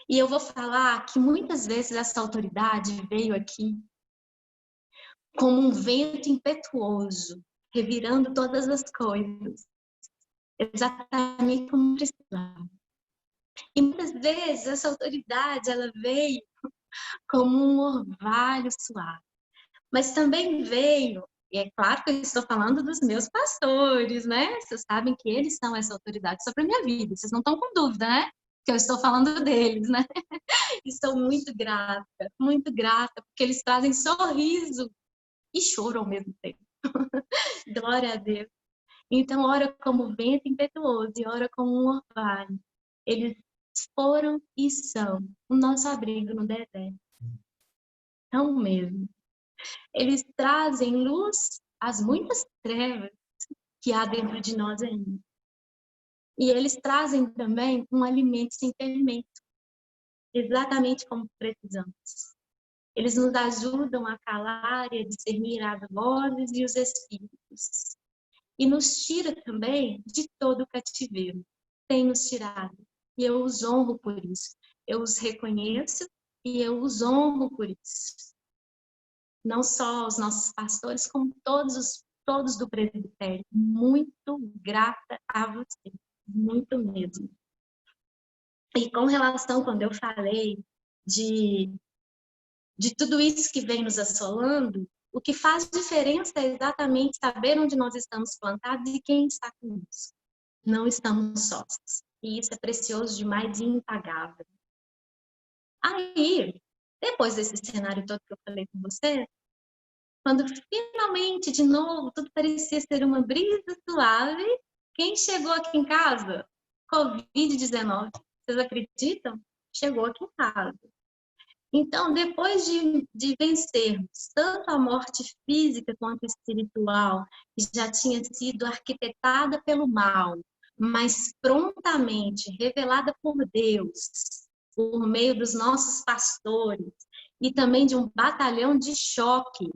E eu vou falar que muitas vezes essa autoridade veio aqui como um vento impetuoso, revirando todas as coisas, exatamente como precisava. E muitas vezes essa autoridade ela veio como um orvalho suave, mas também veio, e é claro que eu estou falando dos meus pastores, né? Vocês sabem que eles são essa autoridade sobre a minha vida, vocês não estão com dúvida, né? Que eu estou falando deles, né? E sou muito grata, porque eles trazem sorriso e choro ao mesmo tempo. Glória a Deus. Então, ora como vento impetuoso e ora como um orvalho. Eles foram e são o nosso abrigo no deserto. Então mesmo. Eles trazem luz às muitas trevas que há dentro de nós ainda. E eles trazem também um alimento sem ferimento, exatamente como precisamos. Eles nos ajudam a calar e a discernir as vozes e os espíritos. E nos tira também de todo o cativeiro. Tem nos tirado. E eu os honro por isso. Eu os reconheço e eu os honro por isso. Não só os nossos pastores, como todos do presbitério. Muito grata a você. Muito mesmo. E com relação, quando eu falei de tudo isso que vem nos assolando, o que faz diferença é exatamente saber onde nós estamos plantados e quem está conosco. Não estamos sós. E isso é precioso demais e impagável. Aí, depois desse cenário todo que eu falei com você, quando finalmente, de novo, tudo parecia ser uma brisa suave, quem chegou aqui em casa? Covid-19. Vocês acreditam? Chegou aqui em casa. Então, depois de vencermos tanto a morte física quanto espiritual, que já tinha sido arquitetada pelo mal, mas prontamente revelada por Deus, por meio dos nossos pastores, e também de um batalhão de choque,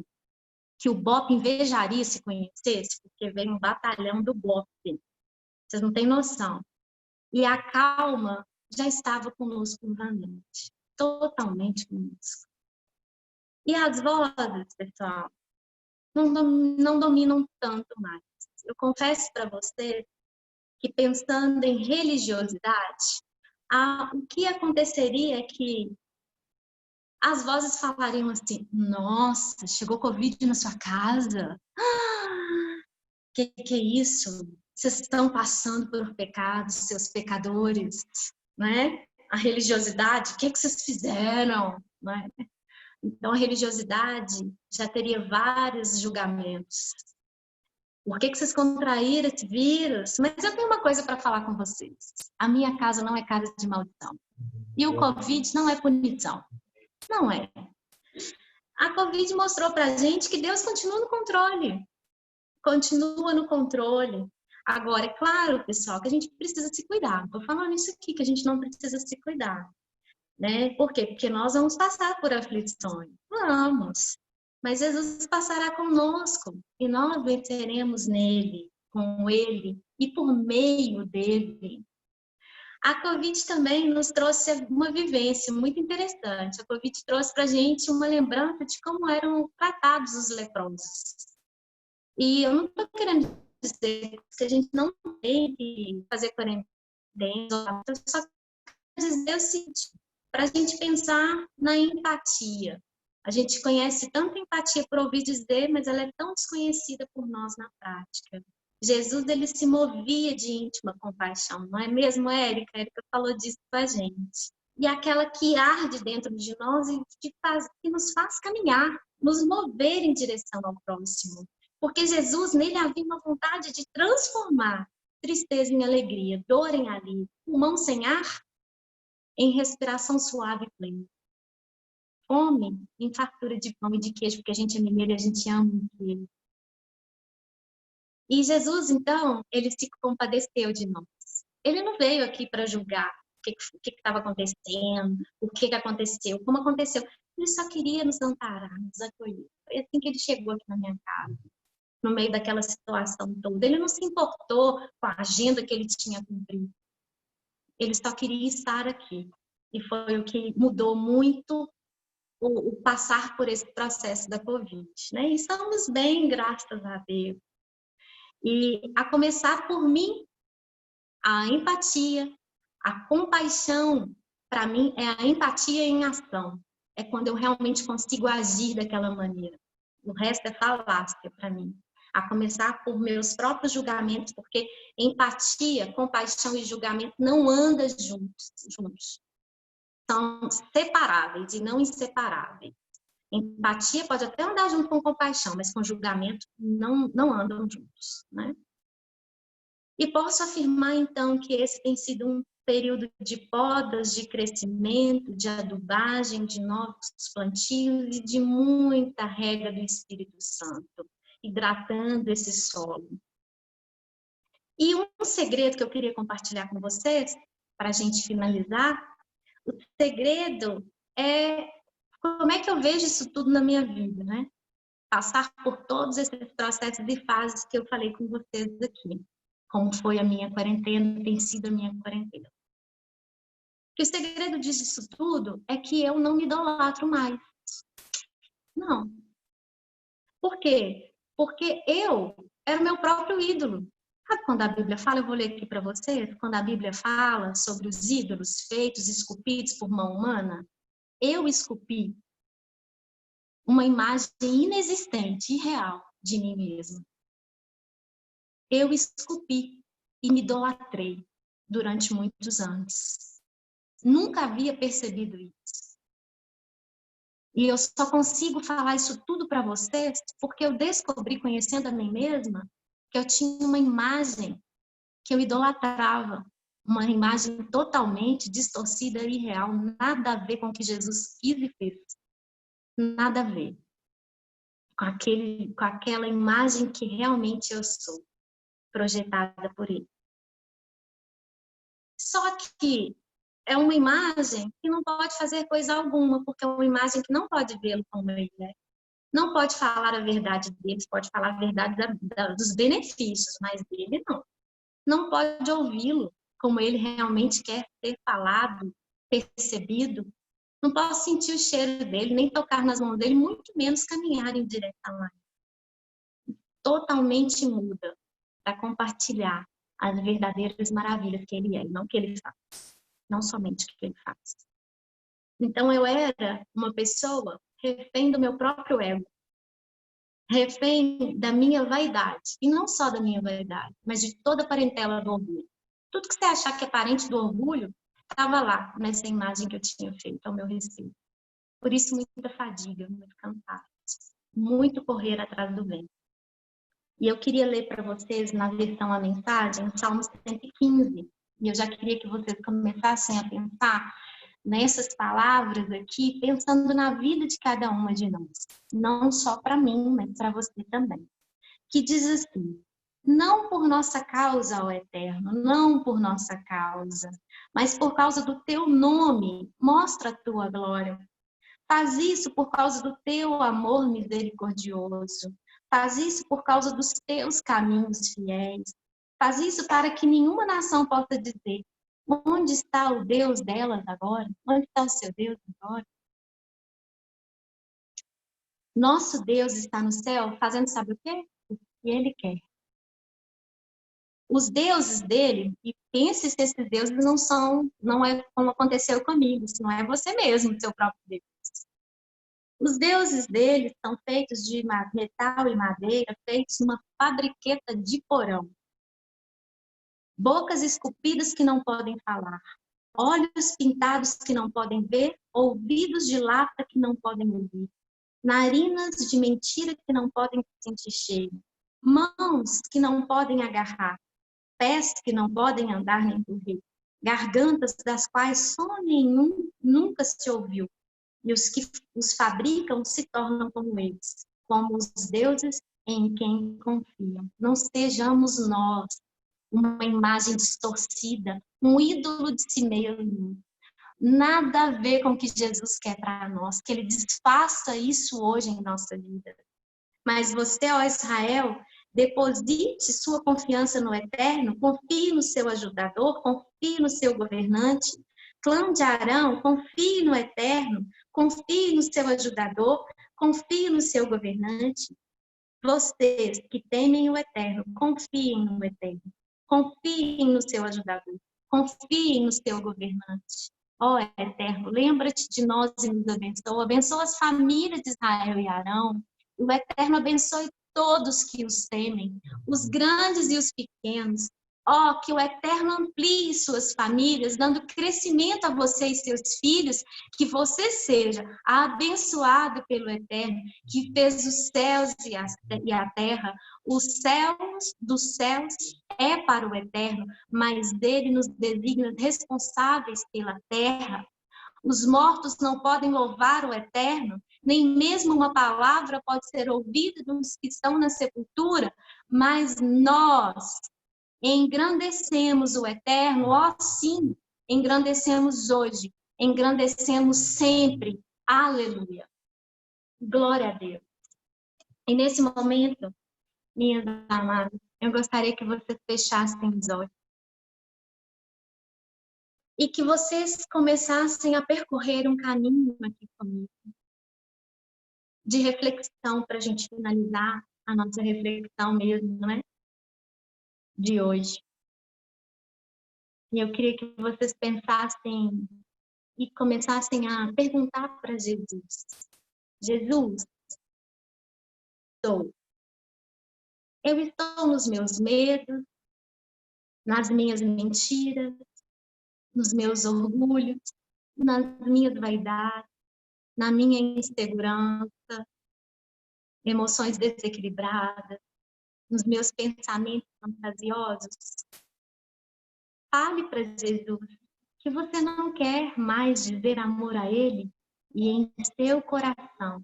que o BOP invejaria se conhecesse, porque veio um batalhão do BOP. Vocês não têm noção. E a calma já estava conosco novamente, totalmente conosco. E as vozes, pessoal, não dominam tanto mais. Eu confesso para você que, pensando em religiosidade, o que aconteceria é que as vozes falariam assim: nossa, chegou Covid na sua casa? Que é isso? Vocês estão passando por pecados, seus pecadores, né? A religiosidade, o que vocês fizeram? Né? Então, a religiosidade já teria vários julgamentos. Por que vocês contraíram esse vírus? Mas eu tenho uma coisa para falar com vocês. A minha casa não é casa de maldição. E o Covid não é punição. Não é. A Covid mostrou para a gente que Deus continua no controle. Continua no controle. Agora, é claro, pessoal, que a gente precisa se cuidar. Estou falando isso aqui, que a gente não precisa se cuidar. Né? Por quê? Porque nós vamos passar por aflições. Vamos. Mas Jesus passará conosco e nós venceremos nele, com ele e por meio dele. A Covid também nos trouxe uma vivência muito interessante. A Covid trouxe para a gente uma lembrança de como eram tratados os leprosos. E eu não estou querendo dizer que a gente não tem que fazer quarentena, eu só quero dizer o seguinte, para a gente pensar na empatia. A gente conhece tanto empatia por ouvir dizer, mas ela é tão desconhecida por nós na prática. Jesus, ele se movia de íntima compaixão, não é mesmo, Érica? A Érica falou disso com a gente. E aquela que arde dentro de nós e que nos faz caminhar, nos mover em direção ao próximo. Porque Jesus, nele havia uma vontade de transformar tristeza em alegria, dor em alívio, pulmão sem ar em respiração suave e plena. Fome em fartura de pão e de queijo, porque a gente é mineiro e a gente ama o queijo. E Jesus, então, ele se compadeceu de nós. Ele não veio aqui para julgar o que estava acontecendo, o que aconteceu, como aconteceu. Ele só queria nos amparar, nos acolher. Foi assim que ele chegou aqui na minha casa, no meio daquela situação toda. Ele não se importou com a agenda que ele tinha cumprido. Ele só queria estar aqui. E foi o que mudou muito o passar por esse processo da Covid, né? E estamos bem, graças a Deus. E a começar por mim, a empatia, a compaixão, para mim, é a empatia em ação. É quando eu realmente consigo agir daquela maneira. O resto é falácia para mim. A começar por meus próprios julgamentos, porque empatia, compaixão e julgamento não andam juntos. São separáveis e não inseparáveis. Empatia pode até andar junto com compaixão, mas com julgamento não andam juntos, né? E posso afirmar, então, que esse tem sido um período de podas, de crescimento, de adubagem, de novos plantios e de muita rega do Espírito Santo, hidratando esse solo. E um segredo que eu queria compartilhar com vocês, para a gente finalizar, o segredo é como é que eu vejo isso tudo na minha vida, né? Passar por todos esses processos e fases que eu falei com vocês aqui. Como foi a minha quarentena, tem sido a minha quarentena. E o segredo disso tudo é que eu não me idolatro mais. Não. Por quê? Porque eu era o meu próprio ídolo. Sabe quando a Bíblia fala, eu vou ler aqui para vocês, quando a Bíblia fala sobre os ídolos feitos, esculpidos por mão humana, eu esculpi uma imagem inexistente, irreal de mim mesma. Eu esculpi e me idolatrei durante muitos anos. Nunca havia percebido isso. E eu só consigo falar isso tudo para vocês porque eu descobri, conhecendo a mim mesma, que eu tinha uma imagem que eu idolatrava, uma imagem totalmente distorcida e irreal, nada a ver com o que Jesus quis e fez. Nada a ver com aquela imagem que realmente eu sou, projetada por ele. Só que é uma imagem que não pode fazer coisa alguma, porque é uma imagem que não pode vê-lo como ele é. Não pode falar a verdade deles, pode falar a verdade dos benefícios, mas dele não. Não pode ouvi-lo como ele realmente quer ser falado, percebido. Não posso sentir o cheiro dele, nem tocar nas mãos dele, muito menos caminhar em direção a ele. Totalmente muda para compartilhar as verdadeiras maravilhas que ele é, e não que ele faz. Não somente o que ele faz. Então eu era uma pessoa refém do meu próprio ego, refém da minha vaidade, e não só da minha vaidade, mas de toda a parentela do orgulho. Tudo que você achar que é parente do orgulho, estava lá, nessa imagem que eu tinha feito ao meu respeito. Por isso, muita fadiga, muito cansaço, muito correr atrás do vento. E eu queria ler para vocês, na versão A Mensagem, Salmo 115, e eu já queria que vocês começassem a pensar nessas palavras aqui, pensando na vida de cada uma de nós. Não só para mim, mas para você também. Que diz assim: não por nossa causa, ó Eterno, não por nossa causa, mas por causa do teu nome, mostra a tua glória. Faz isso por causa do teu amor misericordioso. Faz isso por causa dos teus caminhos fiéis. Faz isso para que nenhuma nação possa dizer: onde está o Deus delas agora? Onde está o seu Deus agora? Nosso Deus está no céu fazendo sabe o quê? O que Ele quer. Os deuses dele, e pense se esses deuses não é como aconteceu comigo, se não é você mesmo, seu próprio Deus. Os deuses dele são feitos de metal e madeira, feitos numa fabriqueta de porão. Bocas esculpidas que não podem falar, olhos pintados que não podem ver, ouvidos de lata que não podem ouvir, narinas de mentira que não podem sentir cheiro, mãos que não podem agarrar, pés que não podem andar nem correr, gargantas das quais som nenhum nunca se ouviu, e os que os fabricam se tornam como eles, como os deuses em quem confiam. Não sejamos nós uma imagem distorcida, um ídolo de si mesmo. Nada a ver com o que Jesus quer para nós, que ele desfaça isso hoje em nossa vida. Mas você, ó Israel, deposite sua confiança no Eterno, confie no seu ajudador, confie no seu governante. Clã de Arão, confie no Eterno, confie no seu ajudador, confie no seu governante. Vocês que temem o Eterno, confiem no Eterno, confiem no seu ajudador, confiem no seu governante. Ó Eterno, lembra-te de nós e nos abençoa. Abençoa as famílias de Israel e Arão. E o Eterno abençoe todos que os temem, os grandes e os pequenos. Ó, que o Eterno amplie suas famílias, dando crescimento a você e seus filhos, que você seja abençoado pelo Eterno, que fez os céus e a terra. Os céus dos céus é para o Eterno, mas dele nos designa responsáveis pela terra. Os mortos não podem louvar o Eterno, nem mesmo uma palavra pode ser ouvida dos que estão na sepultura, mas nós engrandecemos o Eterno, ó sim, engrandecemos hoje, engrandecemos sempre. Aleluia. Glória a Deus. E nesse momento, minhas amadas, eu gostaria que vocês fechassem os olhos e que vocês começassem a percorrer um caminho aqui comigo, de reflexão, para a gente finalizar a nossa reflexão mesmo, né? De hoje. E eu queria que vocês pensassem e começassem a perguntar para Jesus: Jesus, eu estou nos meus medos, nas minhas mentiras, nos meus orgulhos, nas minhas vaidades, na minha insegurança, emoções desequilibradas, nos meus pensamentos fantasiosos. Fale para Jesus que você não quer mais dizer amor a Ele e em seu coração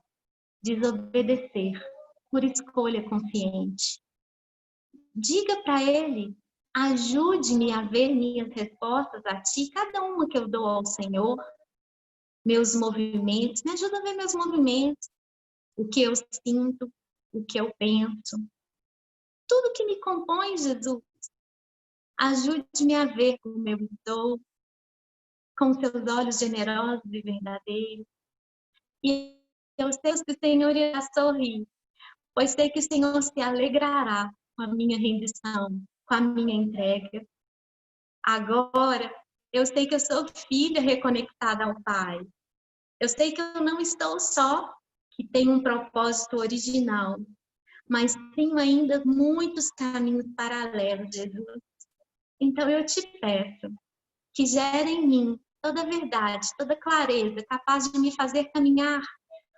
desobedecer por escolha consciente. Diga para Ele, ajude-me a ver minhas respostas a Ti, cada uma que eu dou ao Senhor, meus movimentos, me ajuda a ver meus movimentos, o que eu sinto, o que eu penso. Tudo que me compõe, Jesus, ajude-me a ver como eu estou, com seus olhos generosos e verdadeiros. E eu sei que o Senhor irá sorrir, pois sei que o Senhor se alegrará com a minha rendição, com a minha entrega. Agora, eu sei que eu sou filha reconectada ao Pai. Eu sei que eu não estou só, que tenho um propósito original, mas tenho ainda muitos caminhos paralelos, Jesus. Então eu te peço que gere em mim toda a verdade, toda a clareza, capaz de me fazer caminhar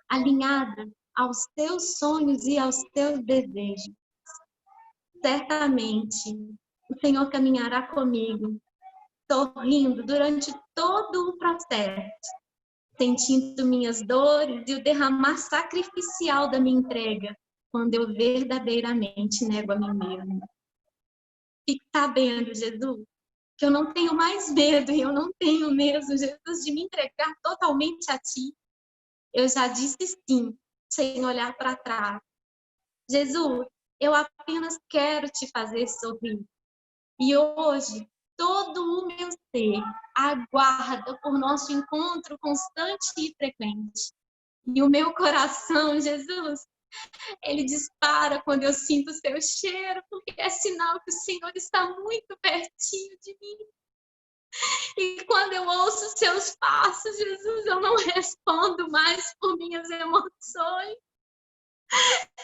alinhada aos teus sonhos e aos teus desejos. Certamente, o Senhor caminhará comigo, sorrindo durante todo o processo, sentindo minhas dores e o derramar sacrificial da minha entrega, quando eu verdadeiramente nego a mim mesma. Fique sabendo, Jesus, que eu não tenho mais medo, e eu não tenho mesmo, Jesus, de me entregar totalmente a Ti. Eu já disse sim, sem olhar para trás. Jesus, eu apenas quero Te fazer sorrir. E hoje, todo o meu ser aguarda por nosso encontro constante e frequente. E o meu coração, Jesus, ele dispara quando eu sinto o seu cheiro, porque é sinal que o Senhor está muito pertinho de mim. E quando eu ouço seus passos, Jesus, eu não respondo mais por minhas emoções.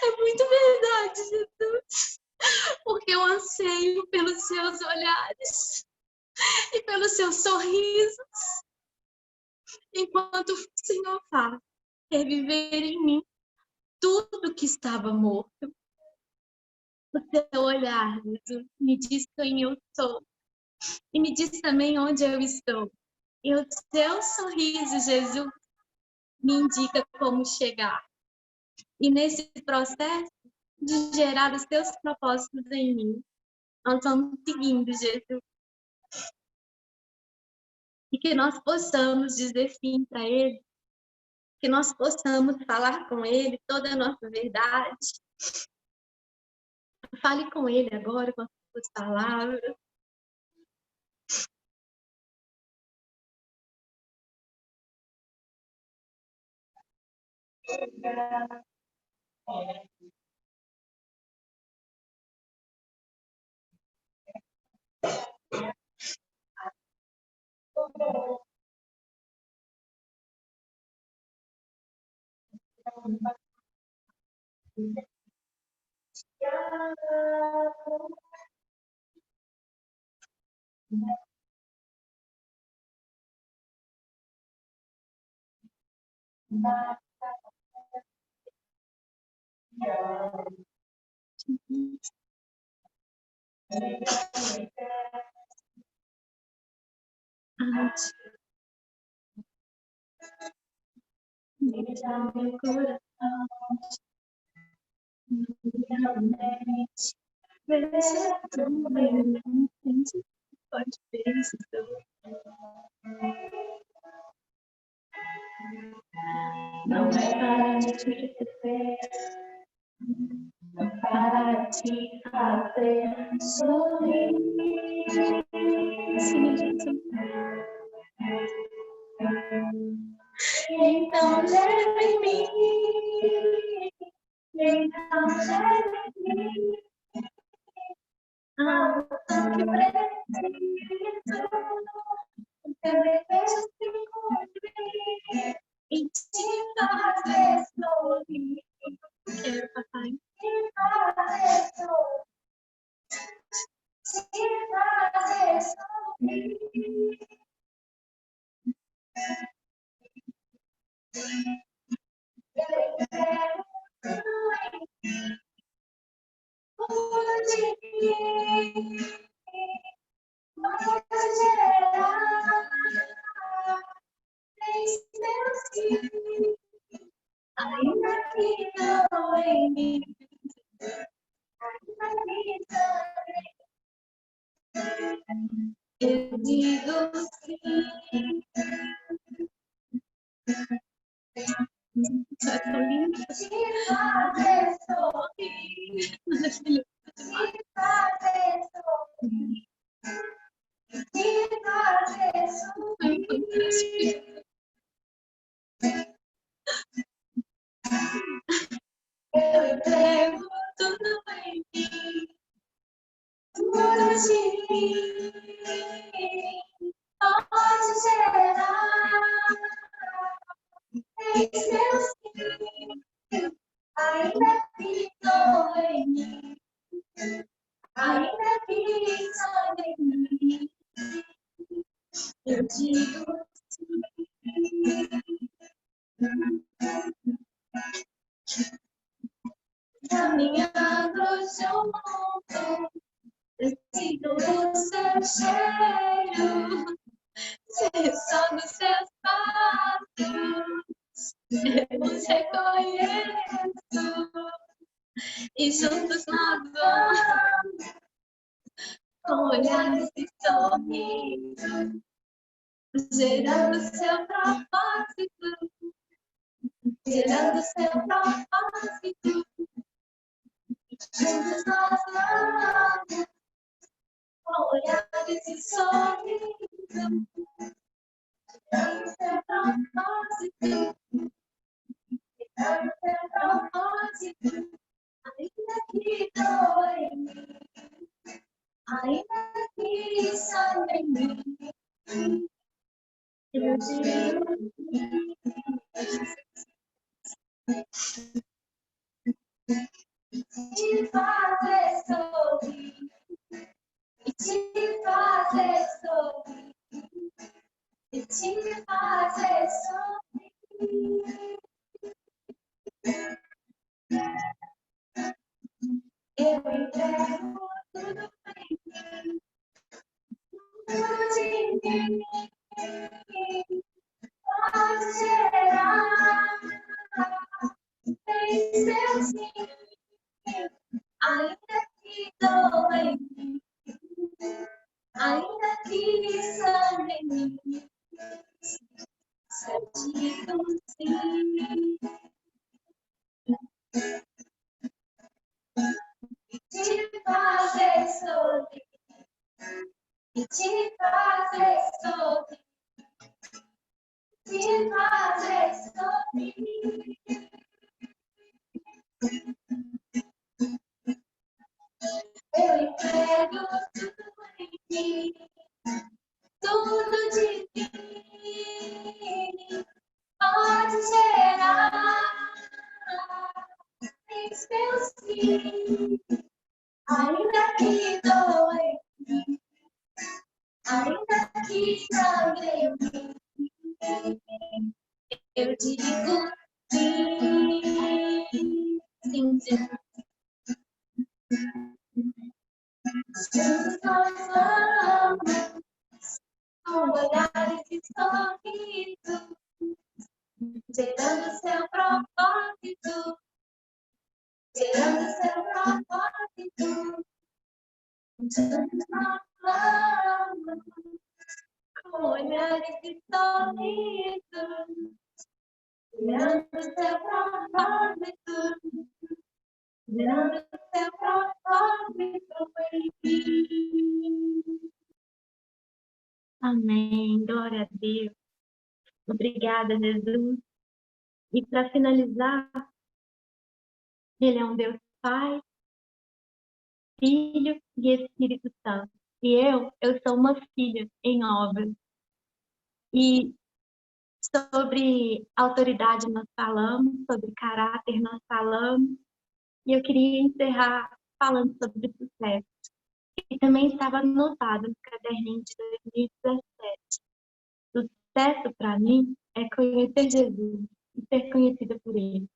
É muito verdade, Jesus. Porque eu anseio pelos seus olhares e pelos seus sorrisos. Enquanto o Senhor faz reviver em mim tudo que estava morto. O seu olhar, Jesus, me diz quem eu sou. E me diz também onde eu estou. E o seu sorriso, Jesus, me indica como chegar. E nesse processo de gerar os seus propósitos em mim, nós vamos seguindo, Jesus. E que nós possamos dizer sim para Ele, que nós possamos falar com Ele toda a nossa verdade. Fale com Ele agora com as suas palavras. Deixa meu coração, minha mente, veja tudo bem, pode ver isso. Não é para te ter, para te fazer sorrir. Sim, Jesus. Então leve em mim, então leve em mim, a unção que preciso, o teu desejo se cumprir, e te fazer sorrir. Quero, papai. Te fazer sorrir, te fazer sorrir. ainda que não em mim, eu digo sim. Tá tão lindo. Te fazer sorrir. Te fazer sorrir. Te fazer sorrir. Eu entrego tudo em mim. Tudo de mim. Pode gerar. Eis meu sim. Ainda que dou em mim. Ainda que só em mim. Eu digo sim. Caminhando junto, eu sinto o seu cheiro, ser só dos seus passos, eu os reconheço, e juntos nós vamos, com olhares de sorriso, gerando seu propósito, gerando seu propósito. Juntos nós vamos, com olhares de sorriso, gerando seu propósito, gerando seu propósito. Ainda que doe, ainda que só em mim, eu digo te fazer sorrir, e te fazer sorrir, e te fazer sorrir. Eu entrego tudo em mim, tudo de mim, pode gerar, tem seu sim, ainda que doe em mim, ainda que sangue em mim, eu digo sim. Te fazer sorrir, e te fazer sorrir, te fazer sorrir. Eu entrego tudo em mim, tudo de mim, pode gerar em meu sim, ainda que doe, ainda que sangue em mim, eu digo sim, sim, sim. Juntos nós vamos, com olhares de sorriso, gerando seu propósito, gerando seu propósito. Juntos nós vamos, com olhares de sorriso, gerando seu propósito, gerando seu propósito em mim. Amém. Glória a Deus. Obrigada, Jesus. E para finalizar, Ele é um Deus Pai, Filho e Espírito Santo. E eu sou uma filha em obras. E sobre autoridade nós falamos, sobre caráter nós falamos. E eu queria encerrar falando sobre sucesso. E também estava anotado no caderninho de 2017. Sucesso para mim é conhecer Jesus e ser conhecida por Ele.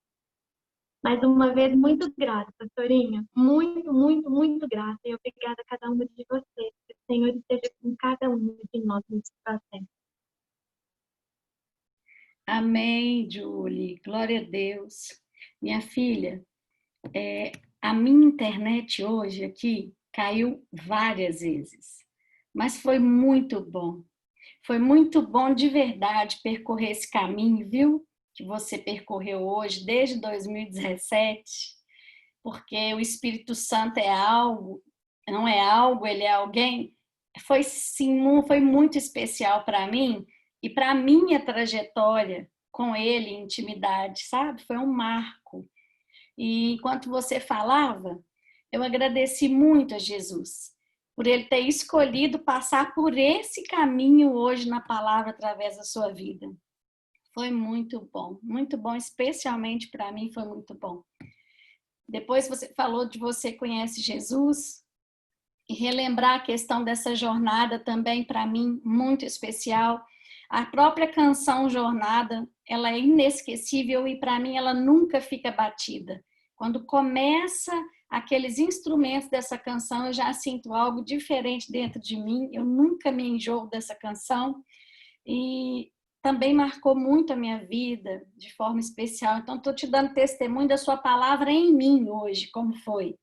Mais uma vez, muito grata, pastorinha. Muito, muito, muito grata. E obrigada a cada uma de vocês. Que o Senhor esteja com cada uma de nós nesse processo. Amém, Julie. Glória a Deus. Minha filha, a minha internet hoje aqui caiu várias vezes, mas foi muito bom. Foi muito bom de verdade percorrer esse caminho, viu? Que você percorreu hoje, desde 2017, porque o Espírito Santo é algo, não é algo, ele é alguém. Foi sim, foi muito especial para mim e para a minha trajetória com ele em intimidade, sabe? Foi um marco. E enquanto você falava, eu agradeci muito a Jesus por ele ter escolhido passar por esse caminho hoje na palavra através da sua vida. Foi muito bom, especialmente para mim foi muito bom. Depois você falou de você conhece Jesus e relembrar a questão dessa jornada também para mim muito especial. A própria canção Jornada, ela é inesquecível e para mim ela nunca fica batida. Quando começa aqueles instrumentos dessa canção, eu já sinto algo diferente dentro de mim. Eu nunca me enjoo dessa canção e também marcou muito a minha vida de forma especial. Então, estou te dando testemunho da sua palavra em mim hoje, como foi.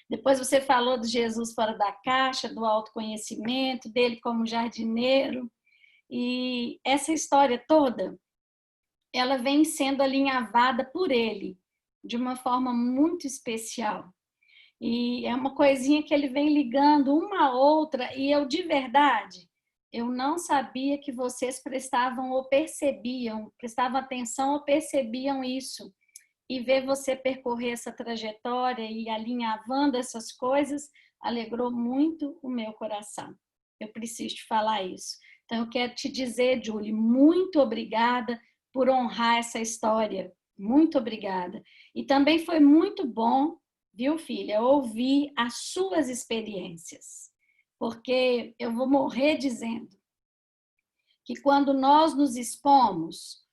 Depois você falou de Jesus fora da caixa, do autoconhecimento, dele como jardineiro. E essa história toda, ela vem sendo alinhavada por ele, de uma forma muito especial. E é uma coisinha que ele vem ligando uma a outra, e eu, de verdade, eu não sabia que vocês prestavam ou percebiam, prestavam atenção ou percebiam isso. E ver você percorrer essa trajetória e alinhavando essas coisas alegrou muito o meu coração. Eu preciso te falar isso. Então, eu quero te dizer, Julie, muito obrigada por honrar essa história. Muito obrigada. E também foi muito bom, viu, filha, ouvir as suas experiências. Porque eu vou morrer dizendo que quando nós nos expomos,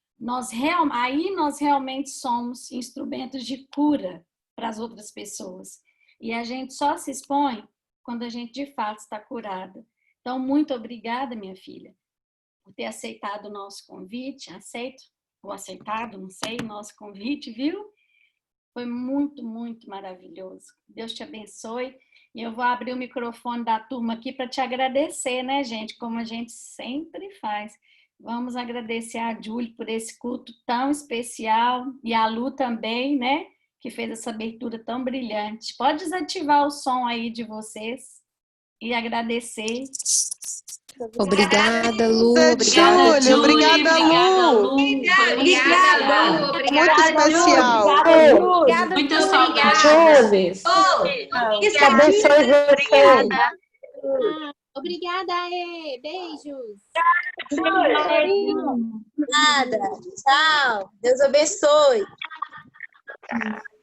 aí nós realmente somos instrumentos de cura para as outras pessoas. E a gente só se expõe quando a gente de fato está curada. Então, muito obrigada, minha filha, por ter aceitado o nosso convite. Aceito ou aceitado, não sei, o nosso convite, viu? Foi muito, muito maravilhoso. Deus te abençoe. E eu vou abrir o microfone da turma aqui para te agradecer, né, gente? Como a gente sempre faz. Vamos agradecer a Júlia por esse culto tão especial e a Lu também, né? Que fez essa abertura tão brilhante. Pode desativar o som aí de vocês e agradecer. Obrigada, Lu. Obrigada, Júlia. Obrigada, Lu. Obrigada, Lu. Muito especial. Obrigada, muito saudade. Que abençoe você. Obrigada, beijos. Nada. Tchau. Deus abençoe.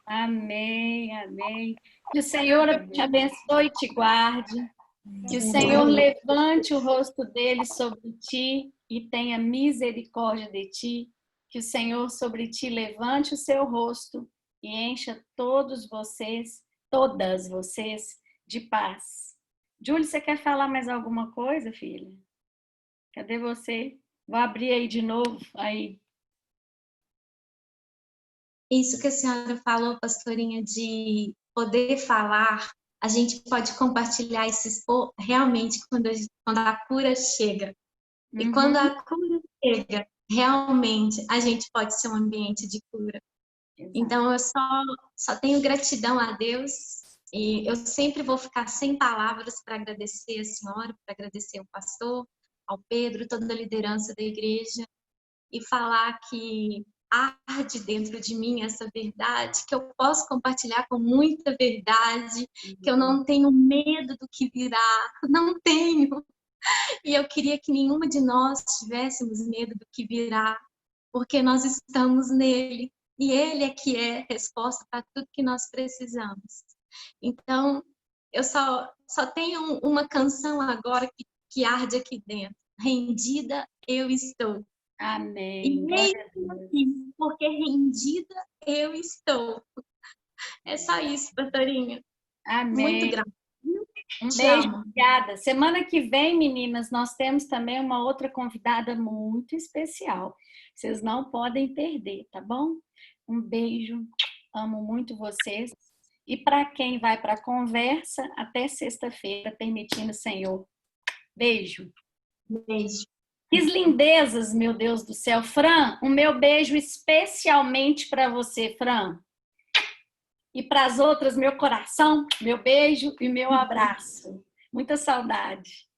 Amém, amém. Que o Senhor te abençoe e te guarde. Que o Senhor levante o rosto dele sobre ti e tenha misericórdia de ti. Que o Senhor sobre ti levante o seu rosto e encha todas vocês, de paz. Júlia, você quer falar mais alguma coisa, filha? Cadê você? Vou abrir aí de novo. Aí. Isso que a senhora falou, pastorinha, de poder falar, a gente pode compartilhar e se expor realmente quando a cura chega. E quando a cura chega, realmente a gente pode ser um ambiente de cura. Exato. Então, eu só tenho gratidão a Deus e eu sempre vou ficar sem palavras para agradecer a senhora, para agradecer ao pastor, ao Pedro, toda a liderança da igreja e falar que arde dentro de mim essa verdade, que eu posso compartilhar com muita verdade, que eu não tenho medo do que virá, não tenho. E eu queria que nenhuma de nós tivéssemos medo do que virá, porque nós estamos nele. E ele é que é resposta para tudo que nós precisamos. Então, eu só tenho uma canção agora que arde aqui dentro. Rendida eu estou. Amém. E mesmo assim, porque rendida eu estou. É só isso, pastorinha. Amém. Muito grata. Um Te beijo, amo. obrigada. Semana que vem, meninas, nós temos também uma outra convidada muito especial. Vocês não podem perder, tá bom? Um beijo, amo muito vocês. E para quem vai para a conversa, até sexta-feira, permitindo o Senhor. Beijo. Beijo. Que lindezas, meu Deus do céu. Fran, o meu beijo especialmente para você, Fran. E para as outras, meu coração, meu beijo e meu abraço. Muita saudade.